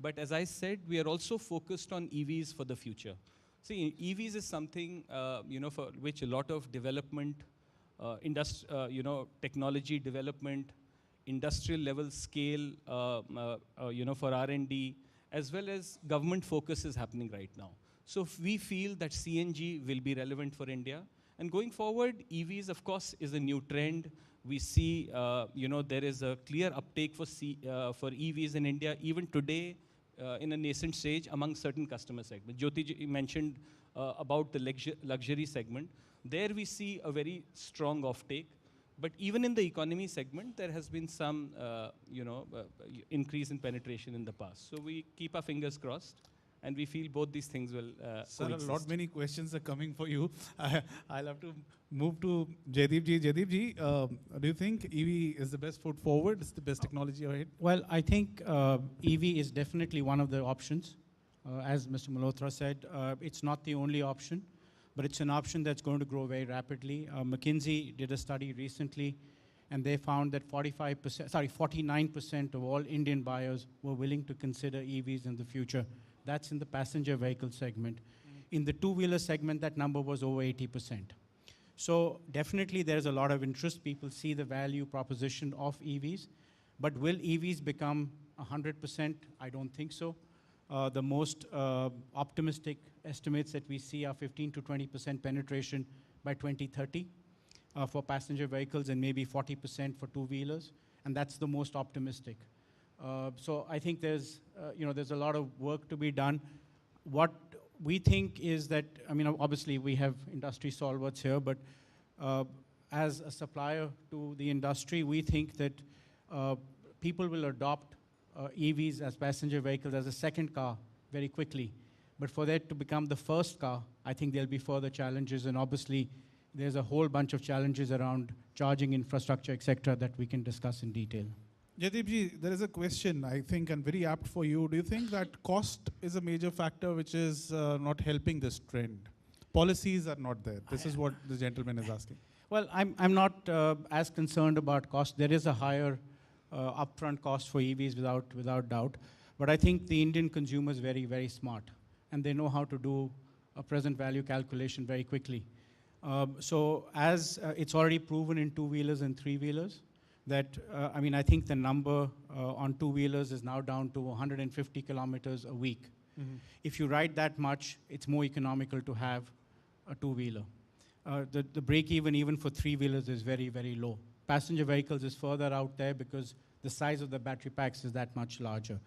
But as I said, we are also focused on EVs for the future. See, EVs is something, you know, for which a lot of development, you know, technology development, industrial level scale, you know, for R&D, as well as government focus is happening right now. So we feel that CNG will be relevant for India. And going forward, EVs, of course, is a new trend. We see, you know, there is a clear uptake for EVs in India, even today, in a nascent stage among certain customer segments. Jyoti ji mentioned about the luxury segment. There we see a very strong offtake. But even in the economy segment, there has been some, you know, increase in penetration in the past. So we keep our fingers crossed, and we feel both these things will Sir, coexist. a lot many questions are coming for you. I'll have to move to Jaideep ji. Jaideep ji, do you think EV is the best foot forward? It's the best technology ahead? Well, I think EV is definitely one of the options. As Mr. Malhotra said, it's not the only option, but it's an option that's going to grow very rapidly. McKinsey did a study recently, and they found that 49% of all Indian buyers were willing to consider EVs in the future. That's in the passenger vehicle segment. In the two-wheeler segment, that number was over 80%. So definitely there's a lot of interest. People see the value proposition of EVs. But will EVs become 100%? I don't think so. The most optimistic estimates that we see are 15 to 20% penetration by 2030 for passenger vehicles and maybe 40% for two-wheelers. And that's the most optimistic. So I think there's, there's a lot of work to be done. What we think is that, obviously we have industry stalwarts here, but as a supplier to the industry, we think that people will adopt EVs as passenger vehicles as a second car very quickly. But for that to become the first car, I think there'll be further challenges, and obviously there's a whole bunch of challenges around charging infrastructure, etc., that we can discuss in detail. Jaideepji, there is a question, I think, and very apt for you. Do you think that cost is a major factor which is not helping this trend? Policies are not there. This is what the gentleman is asking. Well, I'm not as concerned about cost. There is a higher upfront cost for EVs without doubt. But I think the Indian consumer is very, very smart, and they know how to do a present value calculation very quickly. So as it's already proven in two-wheelers and three-wheelers, that, I think the number on two-wheelers is now down to 150 kilometers a week. Mm-hmm. If you ride that much, it's more economical to have a two-wheeler. The break-even, even for three-wheelers, is very, very low. Passenger vehicles is further out there because the size of the battery packs is that much larger.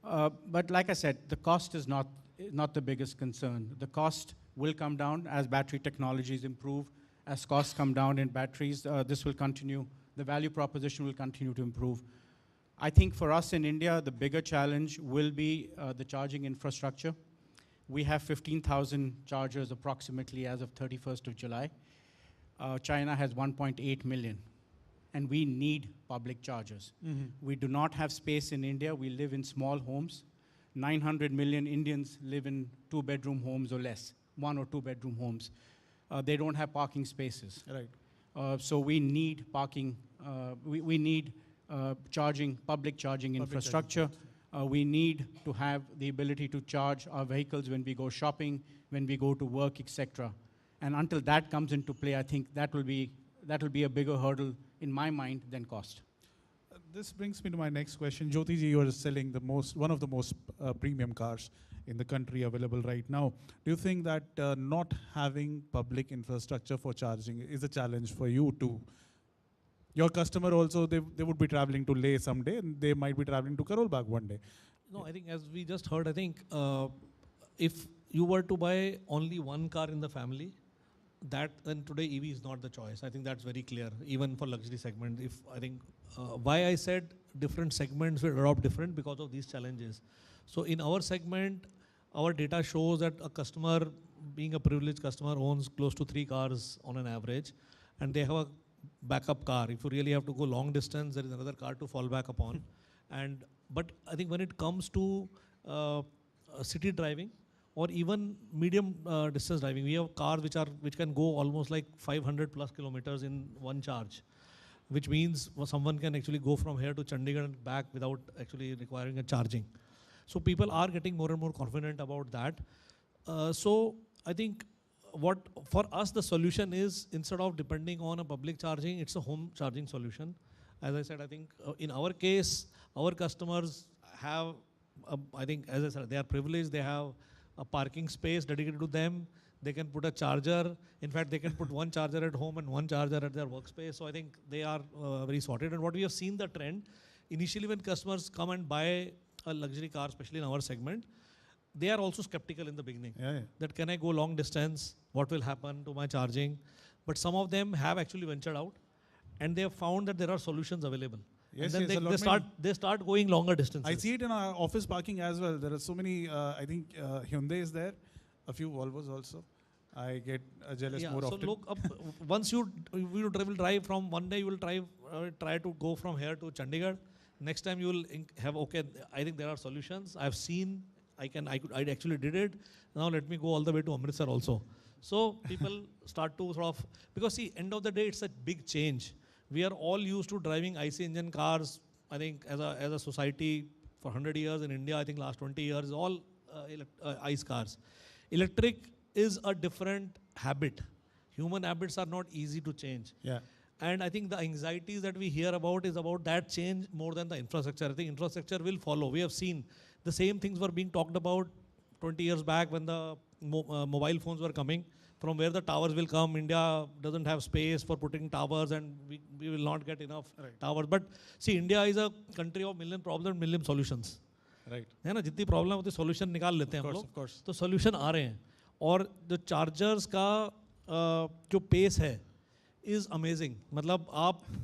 But like I said, the cost is not the biggest concern. The cost will come down as battery technologies improve. As costs come down in batteries, this will continue. The value proposition will continue to improve. I think for us in India, the bigger challenge will be the charging infrastructure. We have 15,000 chargers approximately as of 31st of July. China has 1.8 million. And we need public chargers. Mm-hmm. We do not have space in India. We live in small homes. 900 million Indians live in two-bedroom homes or less, one or two-bedroom homes. They don't have parking spaces. Right. So we need parking, we need public charging infrastructure. We need to have the ability to charge our vehicles when we go shopping, when we go to work, etc. And until that comes into play, I think that will be a bigger hurdle in my mind than cost. This brings me to my next question. Jyotiji, you are selling one of the most premium cars in the country available right now. Do you think that not having public infrastructure for charging is a challenge for you too? Your customer also, they would be traveling to Leh someday, and they might be traveling to Karol Bagh one day. No, I think as we just heard, I think if you were to buy only one car in the family, then today EV is not the choice. I think that's very clear, even for luxury segment. Why I said different segments will adopt different because of these challenges. So in our segment, our data shows that a customer, being a privileged customer, owns close to 3 cars on an average, and they have a backup car. If you really have to go long distance, there is another car to fall back upon. But I think when it comes to city driving, or even medium distance driving, we have cars which can go almost like 500 plus kilometers in one charge, which means someone can actually go from here to Chandigarh and back without actually requiring a charging. So people are getting more and more confident about that. So I think what for us the solution is, instead of depending on a public charging, it's a home charging solution. As I said, I think in our case, our customers have, I think, as I said, they are privileged. They have a parking space dedicated to them. They can put a charger. In fact, they can put one charger at home and one charger at their workspace. So I think they are very sorted. And what we have seen the trend, initially when customers come and buy a luxury car, especially in our segment, they are also skeptical in the beginning. Yeah. That can I go long distance? What will happen to my charging? But some of them have actually ventured out, and they have found that there are solutions available. Yes, and then yes, they start going longer distances. I see it in our office parking as well. There are so many, I think Hyundai is there, a few Volvos also. I get jealous more often. So look up, once you will drive from one day, you will try to go from here to Chandigarh. Next time you will have, okay, I think there are solutions. I've seen, I actually did it. Now let me go all the way to Amritsar also. So people start to sort of, because see, end of the day, it's a big change. We are all used to driving IC engine cars. I think as a society for 100 years in India, I think last 20 years, all ICE cars. Electric is a different habit. Human habits are not easy to change. Yeah. And I think the anxieties that we hear about is about that change more than the infrastructure. I think infrastructure will follow. We have seen the same things were being talked about 20 years back when the mobile phones were coming. from where the towers will come. India doesn't have space for putting towers, and we will not get enough towers. But see, India is a country of million problems, million solutions. Right. है ना, जितनी problem होती है solution निकाल लेते हैं हम लोग, तो सोल्यूशन आ रहे हैं. और जो चार्जर्स का जो पेस है इज़ अमेजिंग. मतलब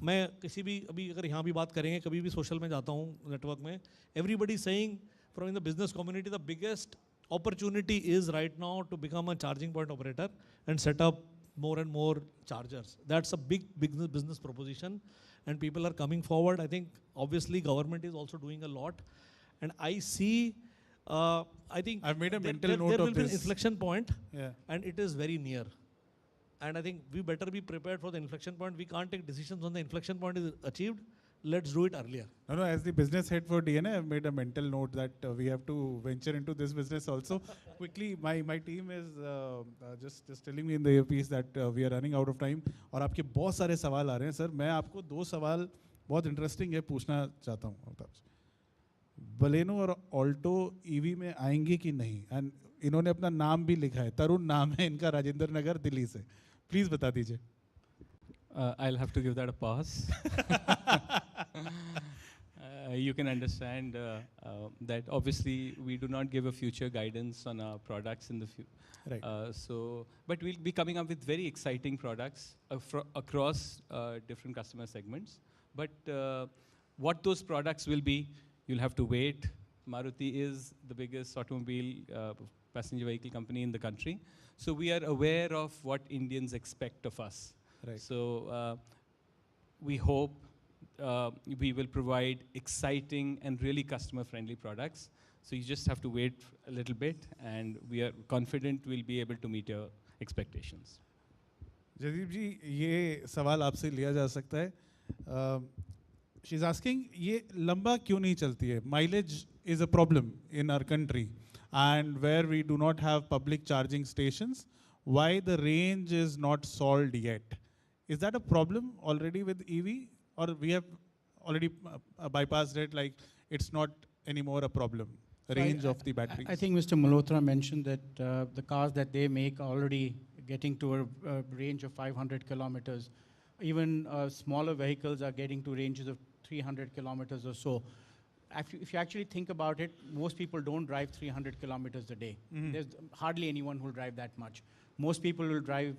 मैं किसी भी अभी अगर यहाँ भी बात करेंगे, कभी भी सोशल में जाता हूँ नेटवर्क में, everybody saying from in the business community the biggest opportunity is right now to become a charging point operator and set up more and more chargers. That's a big business proposition, and people are coming forward. I think obviously government is also doing a lot, and I see I think I've made a mental there note will of be an this. inflection point, Yeah. and it is very near. And I think we better be prepared for the inflection point. We can't take decisions when the inflection point is achieved. Let's do it earlier. No, as the business head for DNA, I've made a mental note that we have to venture into this business also. Quickly, my team is just telling me in the earpiece that we are running out of time. और आपके बहुत सारे सवाल आ रहे हैं sir. मैं आपको 2 सवाल बहुत इंटरेस्टिंग है पूछना चाहता हूँ. बलेनो और ऑल्टो ईवी में आएंगे कि नहीं? एंड इन्होंने अपना नाम भी लिखा है, तरुण नाम है इनका, राजेंद्र नगर दिल्ली से. प्लीज़ बता दीजिए. I'll have to give that a pass. You can understand that obviously we do not give a future guidance on our products in the future. Right. But we'll be coming up with very exciting products across different customer segments. But what those products will be, you'll have to wait. Maruti is the biggest automobile passenger vehicle company in the country. So we are aware of what Indians expect of us. Right. So we hope we will provide exciting and really customer-friendly products. So you just have to wait a little bit, and we are confident we'll be able to meet your expectations. Jaideep जी, ये सवाल आपसे लिया जा सकता है. She's asking, ये लंबा क्यों नहीं चलती है? Mileage is a problem in our country, and where we do not have public charging stations, why the range is not solved yet? Is that a problem already with EV, or we have already bypassed it, like it's not anymore a problem, range of the batteries? I think Mr. Malhotra mentioned that the cars that they make are already getting to a range of 500 kilometers. Even smaller vehicles are getting to ranges of 300 kilometers or so. If you actually think about it, most people don't drive 300 kilometers a day. Mhm. There's hardly anyone who will drive that much. Most people will drive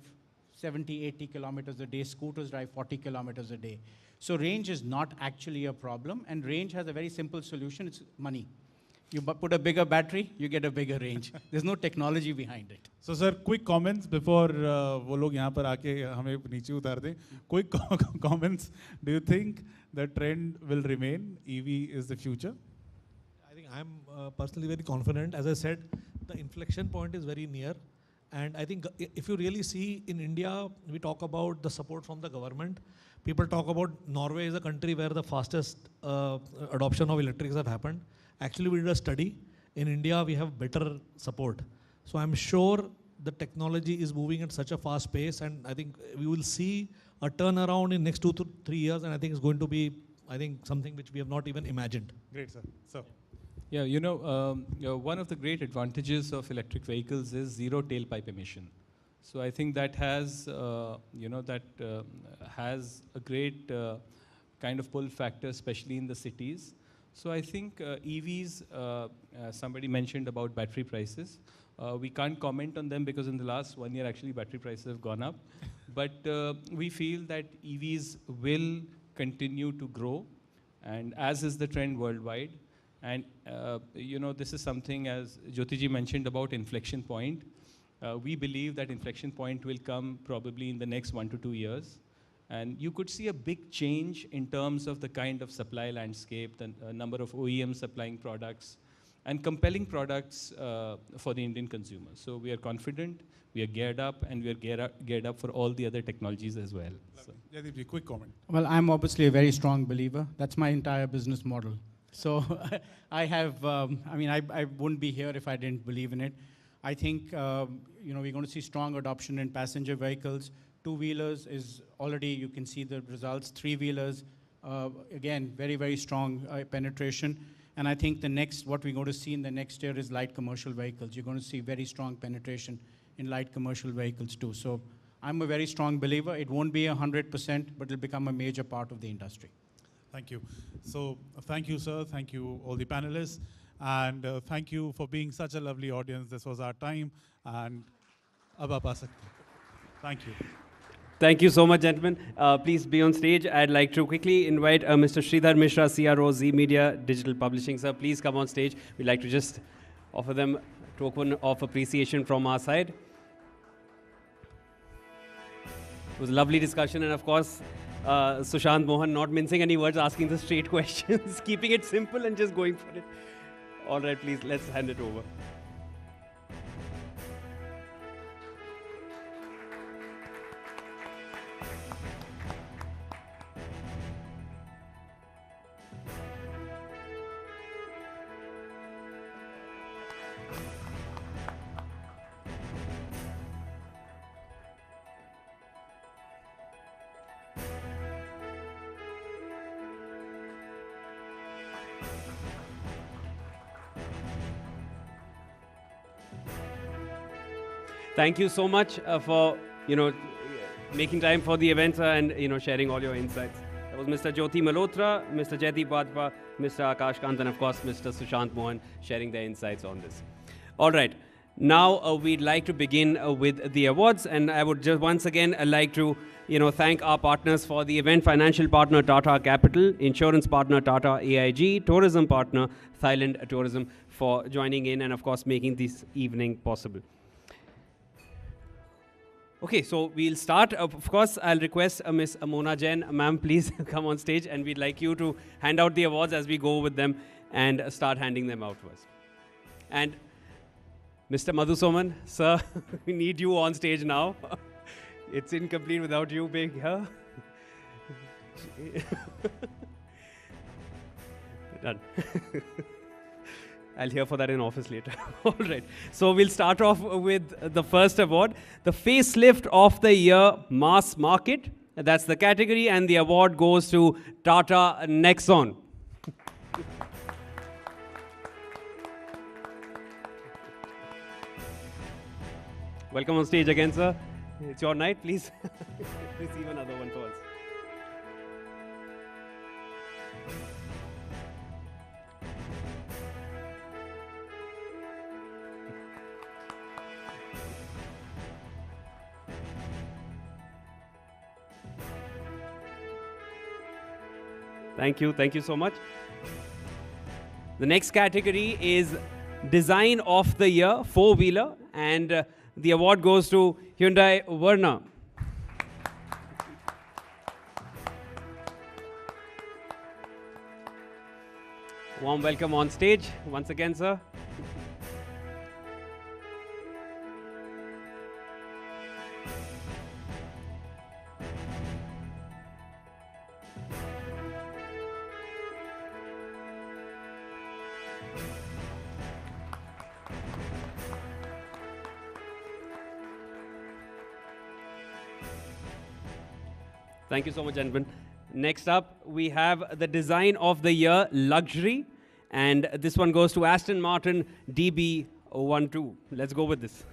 70, 80 kilometers a day. Scooters drive 40 kilometers a day. So range is not actually a problem, and range has a very simple solution. It's money. You put a bigger battery, you get a bigger range. There's no technology behind it. So sir, quick comments before वो लोग यहाँ पर आके हमें नीचे उतार दें. Quick comments. Do you think the trend will remain? EV is the future? I think I'm personally very confident. As I said, the inflection point is very near. And I think if you really see in India, we talk about the support from the government. People talk about Norway is a country where the fastest adoption of electrics have happened. Actually, we did a study. In India, we have better support. So I'm sure the technology is moving at such a fast pace, and I think we will see a turnaround in next 2 to 3 years, and I think it's going to be, I think, something which we have not even imagined. Great, sir. So. Yeah, one of the great advantages of electric vehicles is zero tailpipe emission. So I think that has, has a great kind of pull factor, especially in the cities. So I think EVs, somebody mentioned about battery prices. We can't comment on them because in the last 1 year, actually, battery prices have gone up. But we feel that EVs will continue to grow, and as is the trend worldwide. And this is something, as Jyotiji mentioned about inflection point. We believe that inflection point will come probably in the next 1 to 2 years. And you could see a big change in terms of the kind of supply landscape, the number of OEMs supplying products, and compelling products for the Indian consumer. So we are confident, we are geared up, and we are geared up for all the other technologies as well. So. Jaydeep, quick comment. Well, I'm obviously a very strong believer. That's my entire business model. So I have, I wouldn't be here if I didn't believe in it. I think, we're going to see strong adoption in passenger vehicles. Two-wheelers is already, you can see the results. Three-wheelers, again, very, very strong penetration. And I think what we're going to see in the next year is light commercial vehicles. You're going to see very strong penetration in light commercial vehicles too. So I'm a very strong believer. It won't be 100%, but it'll become a major part of the industry. Thank you. So thank you, sir. Thank you, all the panelists. And thank you for being such a lovely audience. This was our time. And Abba Pasak. Thank you. Thank you so much, gentlemen. Please be on stage. I'd like to quickly invite Mr. Sridhar Mishra, CRO, Zee Media Digital Publishing. Sir, please come on stage. We'd like to just offer them a token of appreciation from our side. It was a lovely discussion, and of course, Sushant Mohan not mincing any words, asking the straight questions, keeping it simple and just going for it. All right, please, let's hand it over. Thank you so much for making time for the event, and sharing all your insights. That was Mr. Jyoti Malhotra, Mr. Jaideep Bajpa, Mr. Akash Kant, and of course Mr. Sushant Mohan sharing their insights on this. All right, now we'd like to begin with the awards, and I would just once again like to thank our partners for the event: financial partner Tata Capital, insurance partner Tata AIG, tourism partner Thailand Tourism, for joining in and of course making this evening possible. Okay, so we'll start. Of course, I'll request Miss Mona Jain. Ma'am, please come on stage, and we'd like you to hand out the awards as we go with them and start handing them out to us. And Mr. Madhusoman, sir, we need you on stage now. It's incomplete without you being here. Done. I'll hear for that in office later. All right. So we'll start off with the first award, the Facelift of the Year Mass Market. That's the category, and the award goes to Tata Nexon. Welcome on stage again, sir. It's your night, please. Receive another one for us. Thank you so much. The next category is Design of the Year, four-wheeler, and the award goes to Hyundai Verna. Warm welcome on stage once again, sir. Thank you so much, gentlemen. Next up, we have the Design of the Year Luxury, and this one goes to Aston Martin DB12. Let's go with this.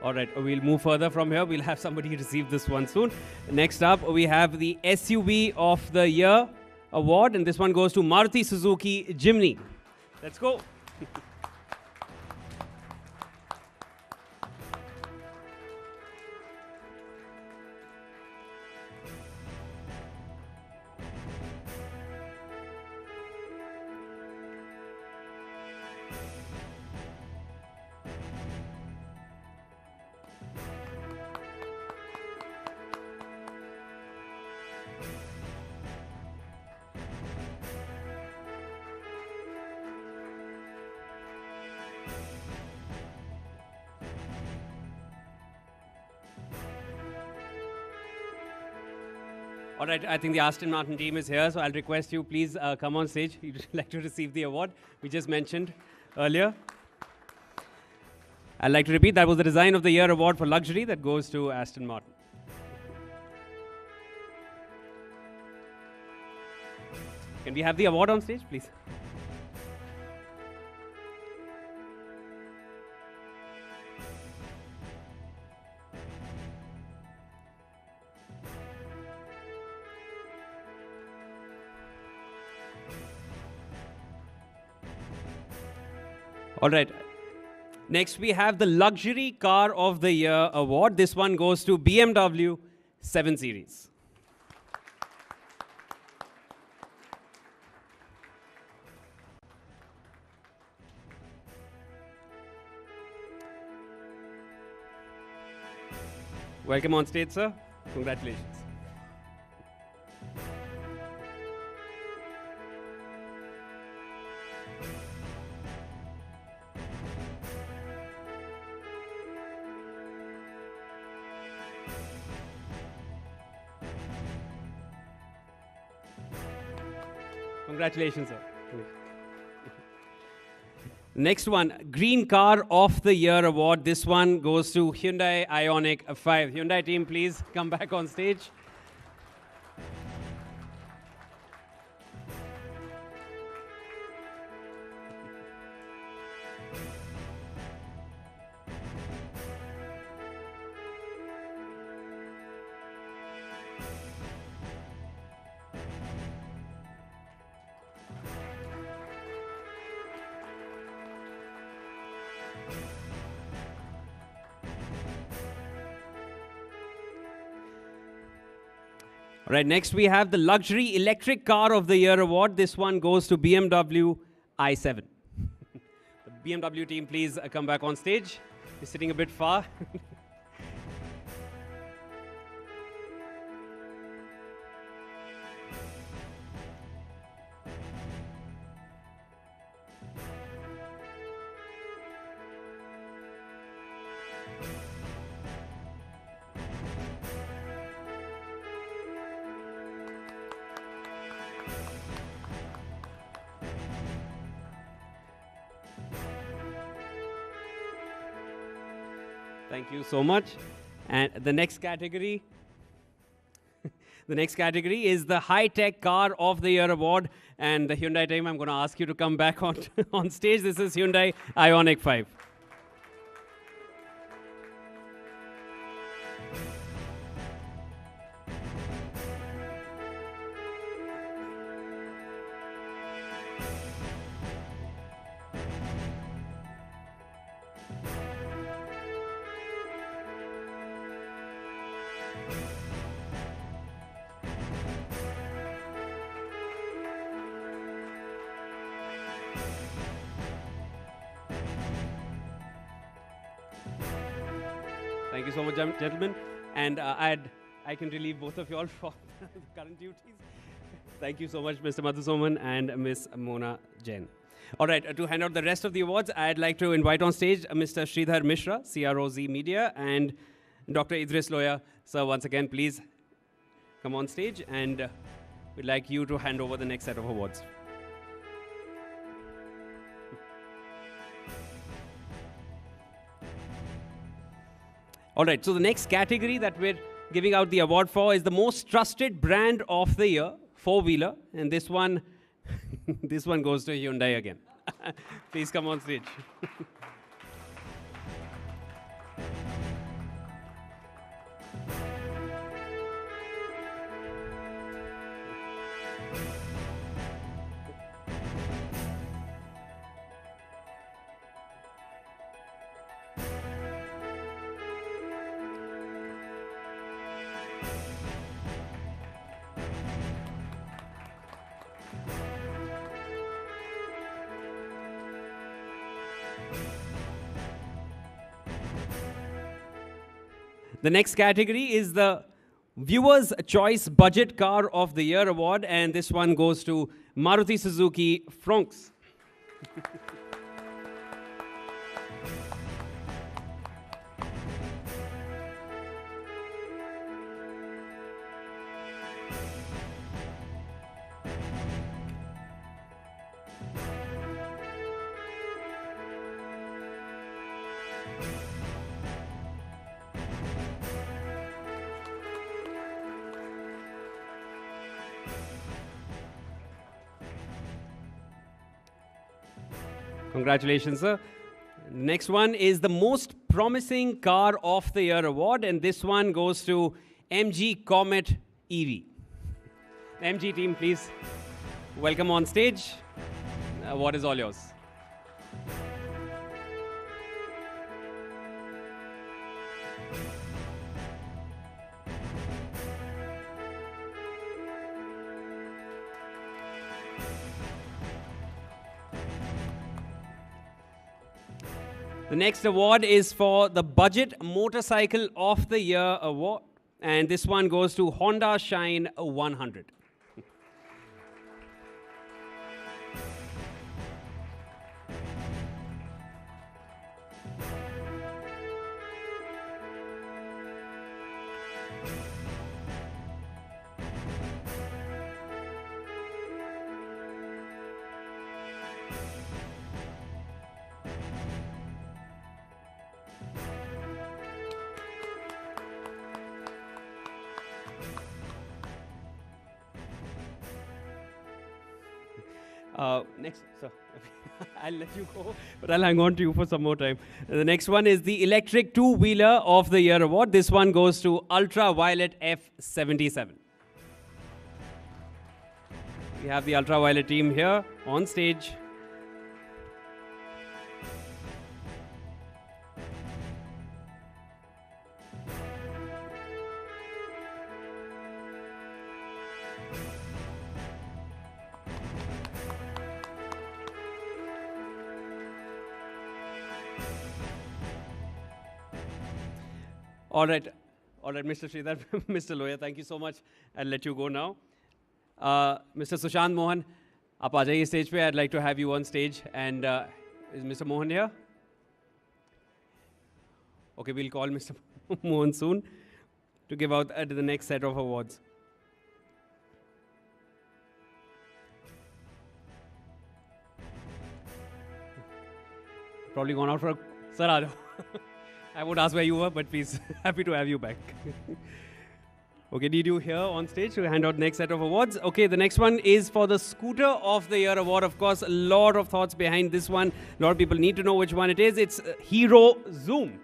All right, we'll move further from here. We'll have somebody receive this one soon. Next up, we have the SUV of the Year award, and this one goes to Maruti Suzuki Jimny. Let's go. All right, I think the Aston Martin team is here, so I'll request you, please come on stage. You'd like to receive the award we just mentioned earlier. I'd like to repeat, that was the Design of the Year award for luxury that goes to Aston Martin. Can we have the award on stage, please? All right. Next, we have the Luxury Car of the Year award. This one goes to BMW 7 Series. Welcome on stage, sir. Congratulations. Congratulations, sir. Next one, Green Car of the Year award. This one goes to Hyundai Ioniq 5. Hyundai team, please come back on stage. All right, next we have the Luxury Electric Car of the Year award. This one goes to BMW i7. The BMW team, please come back on stage. You're sitting a bit far. Thank you so much. And the next category, is the High Tech Car of the Year award. And the Hyundai team, I'm going to ask you to come back on stage. This is Hyundai Ioniq 5. Thank you so much, gentlemen. And I can relieve both of you all from the current duties. Thank you so much, Mr. Madhusoman and Ms. Mona Jain. All right, to hand out the rest of the awards, I'd like to invite on stage Mr. Sridhar Mishra, CRO Zee Media, and Dr. Idris Loya. Sir, once again, please come on stage, and we'd like you to hand over the next set of awards. All right, so the next category that we're giving out the award for is the Most Trusted Brand of the Year, four-wheeler. And this one, this one goes to Hyundai again. Please come on stage. The next category is the Viewer's Choice Budget Car of the Year award, and this one goes to Maruti Suzuki Fronx. Congratulations, sir. Next one is the Most Promising Car of the Year award, and this one goes to MG Comet EV. MG team, please welcome on stage. Award is all yours. The next award is for the Budget Motorcycle of the Year award, and this one goes to Honda Shine 100. Next, sir, I'll let you go, but I'll hang on to you for some more time. The next one is the Electric Two-Wheeler of the Year award. This one goes to Ultraviolet F77. We have the Ultraviolet team here on stage. All right, Mr. Sridhar, Mr. Loya, thank you so much. I'll let you go now. Mr. Sushant Mohan, aap aa jaiye stage pe. I'd like to have you on stage. And is Mr. Mohan here? Okay, we'll call Mr. Mohan soon to give out the next set of awards. Probably gone out for a... Sir, aa jao. I would ask where you were, but please, happy to have you back. Okay, need you here on stage to hand out next set of awards. Okay, the next one is for the Scooter of the Year award. Of course, a lot of thoughts behind this one. A lot of people need to know which one it is. It's Hero Zoom.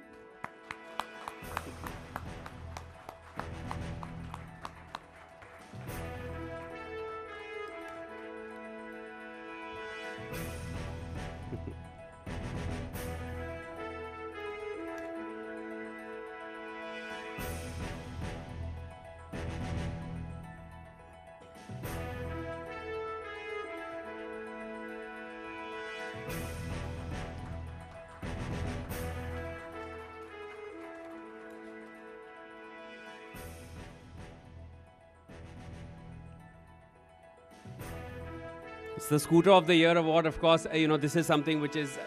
It's the Scooter of the Year award, of course. This is something which is,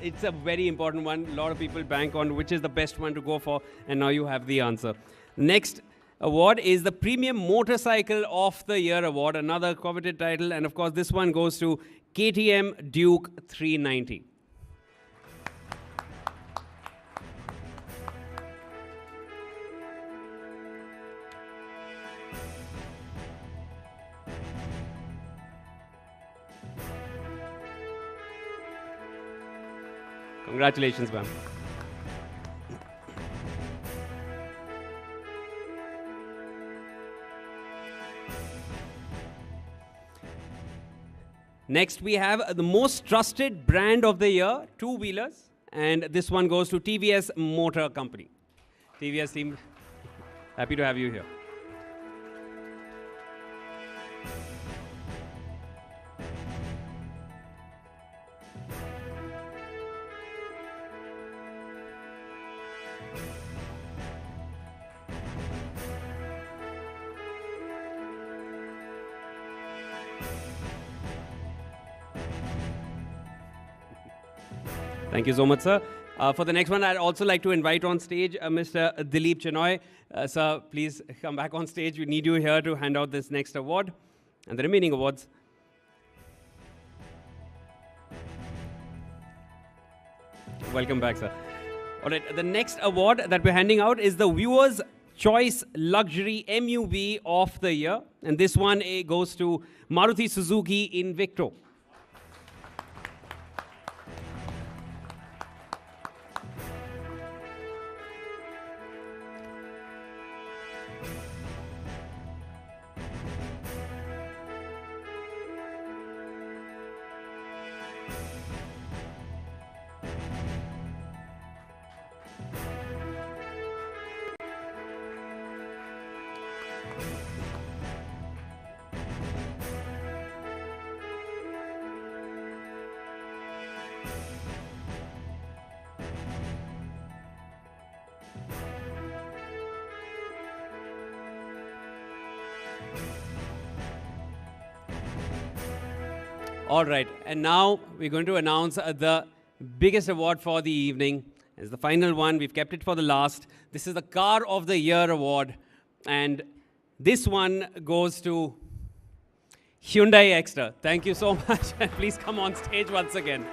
it's a very important one. A lot of people bank on which is the best one to go for, and now you have the answer. Next award is the Premium Motorcycle of the Year award, another coveted title, and of course this one goes to KTM Duke 390. Congratulations, ma'am. Next, we have the Most Trusted Brand of the Year, two-wheelers, and this one goes to TVS Motor Company. TVS team, happy to have you here. Thank you so much, sir. For the next one, I'd also like to invite on stage Mr. Dilip Chenoy. Sir, please come back on stage. We need you here to hand out this next award and the remaining awards. Welcome back, sir. All right, the next award that we're handing out is the Viewer's Choice Luxury MUV of the Year. And this one goes to Maruti Suzuki Invicto. All right, and now we're going to announce the biggest award for the evening. It's the final one. We've kept it for the last. This is the Car of the Year award. And this one goes to Hyundai Extra. Thank you so much. And please come on stage once again.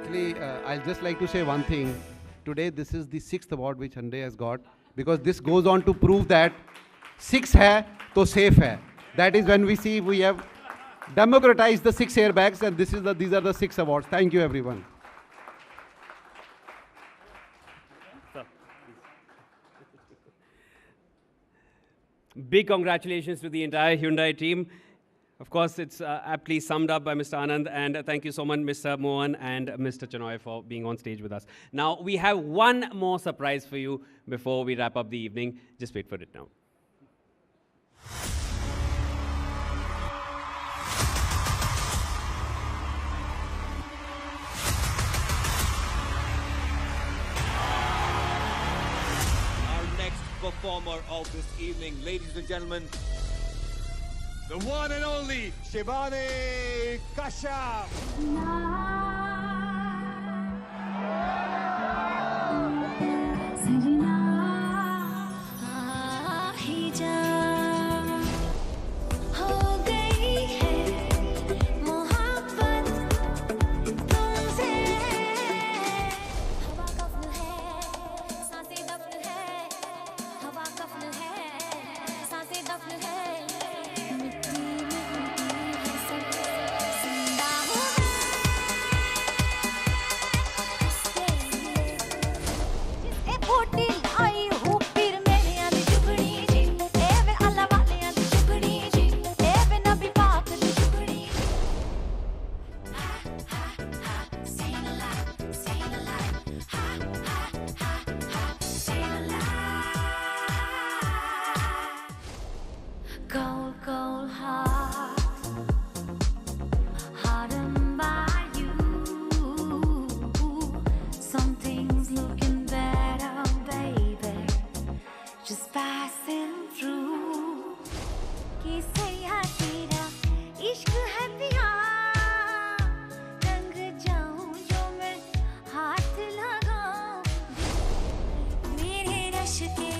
Actually, I'd just like to say one thing. Today, this is the 6th award which Hyundai has got, because this goes on to prove that 6 hai, to safe hai. That is when we see we have democratized the 6 airbags, and these are the 6 awards. Thank you, everyone. Big congratulations to the entire Hyundai team. Of course, it's aptly summed up by Mr. Anand, and thank you so much, Mr. Mohan and Mr. Chanoy, for being on stage with us. Now, we have one more surprise for you before we wrap up the evening. Just wait for it now. Our next performer of this evening, ladies and gentlemen, the one and only Shivani Kashyap. Cold, cold heart, hardened by you. Something's looking better, baby, just passing through. किसे याद तेरा इश्क है पिया, रंग जाऊं जो मैं हाथ लगाऊं, मेरे रश के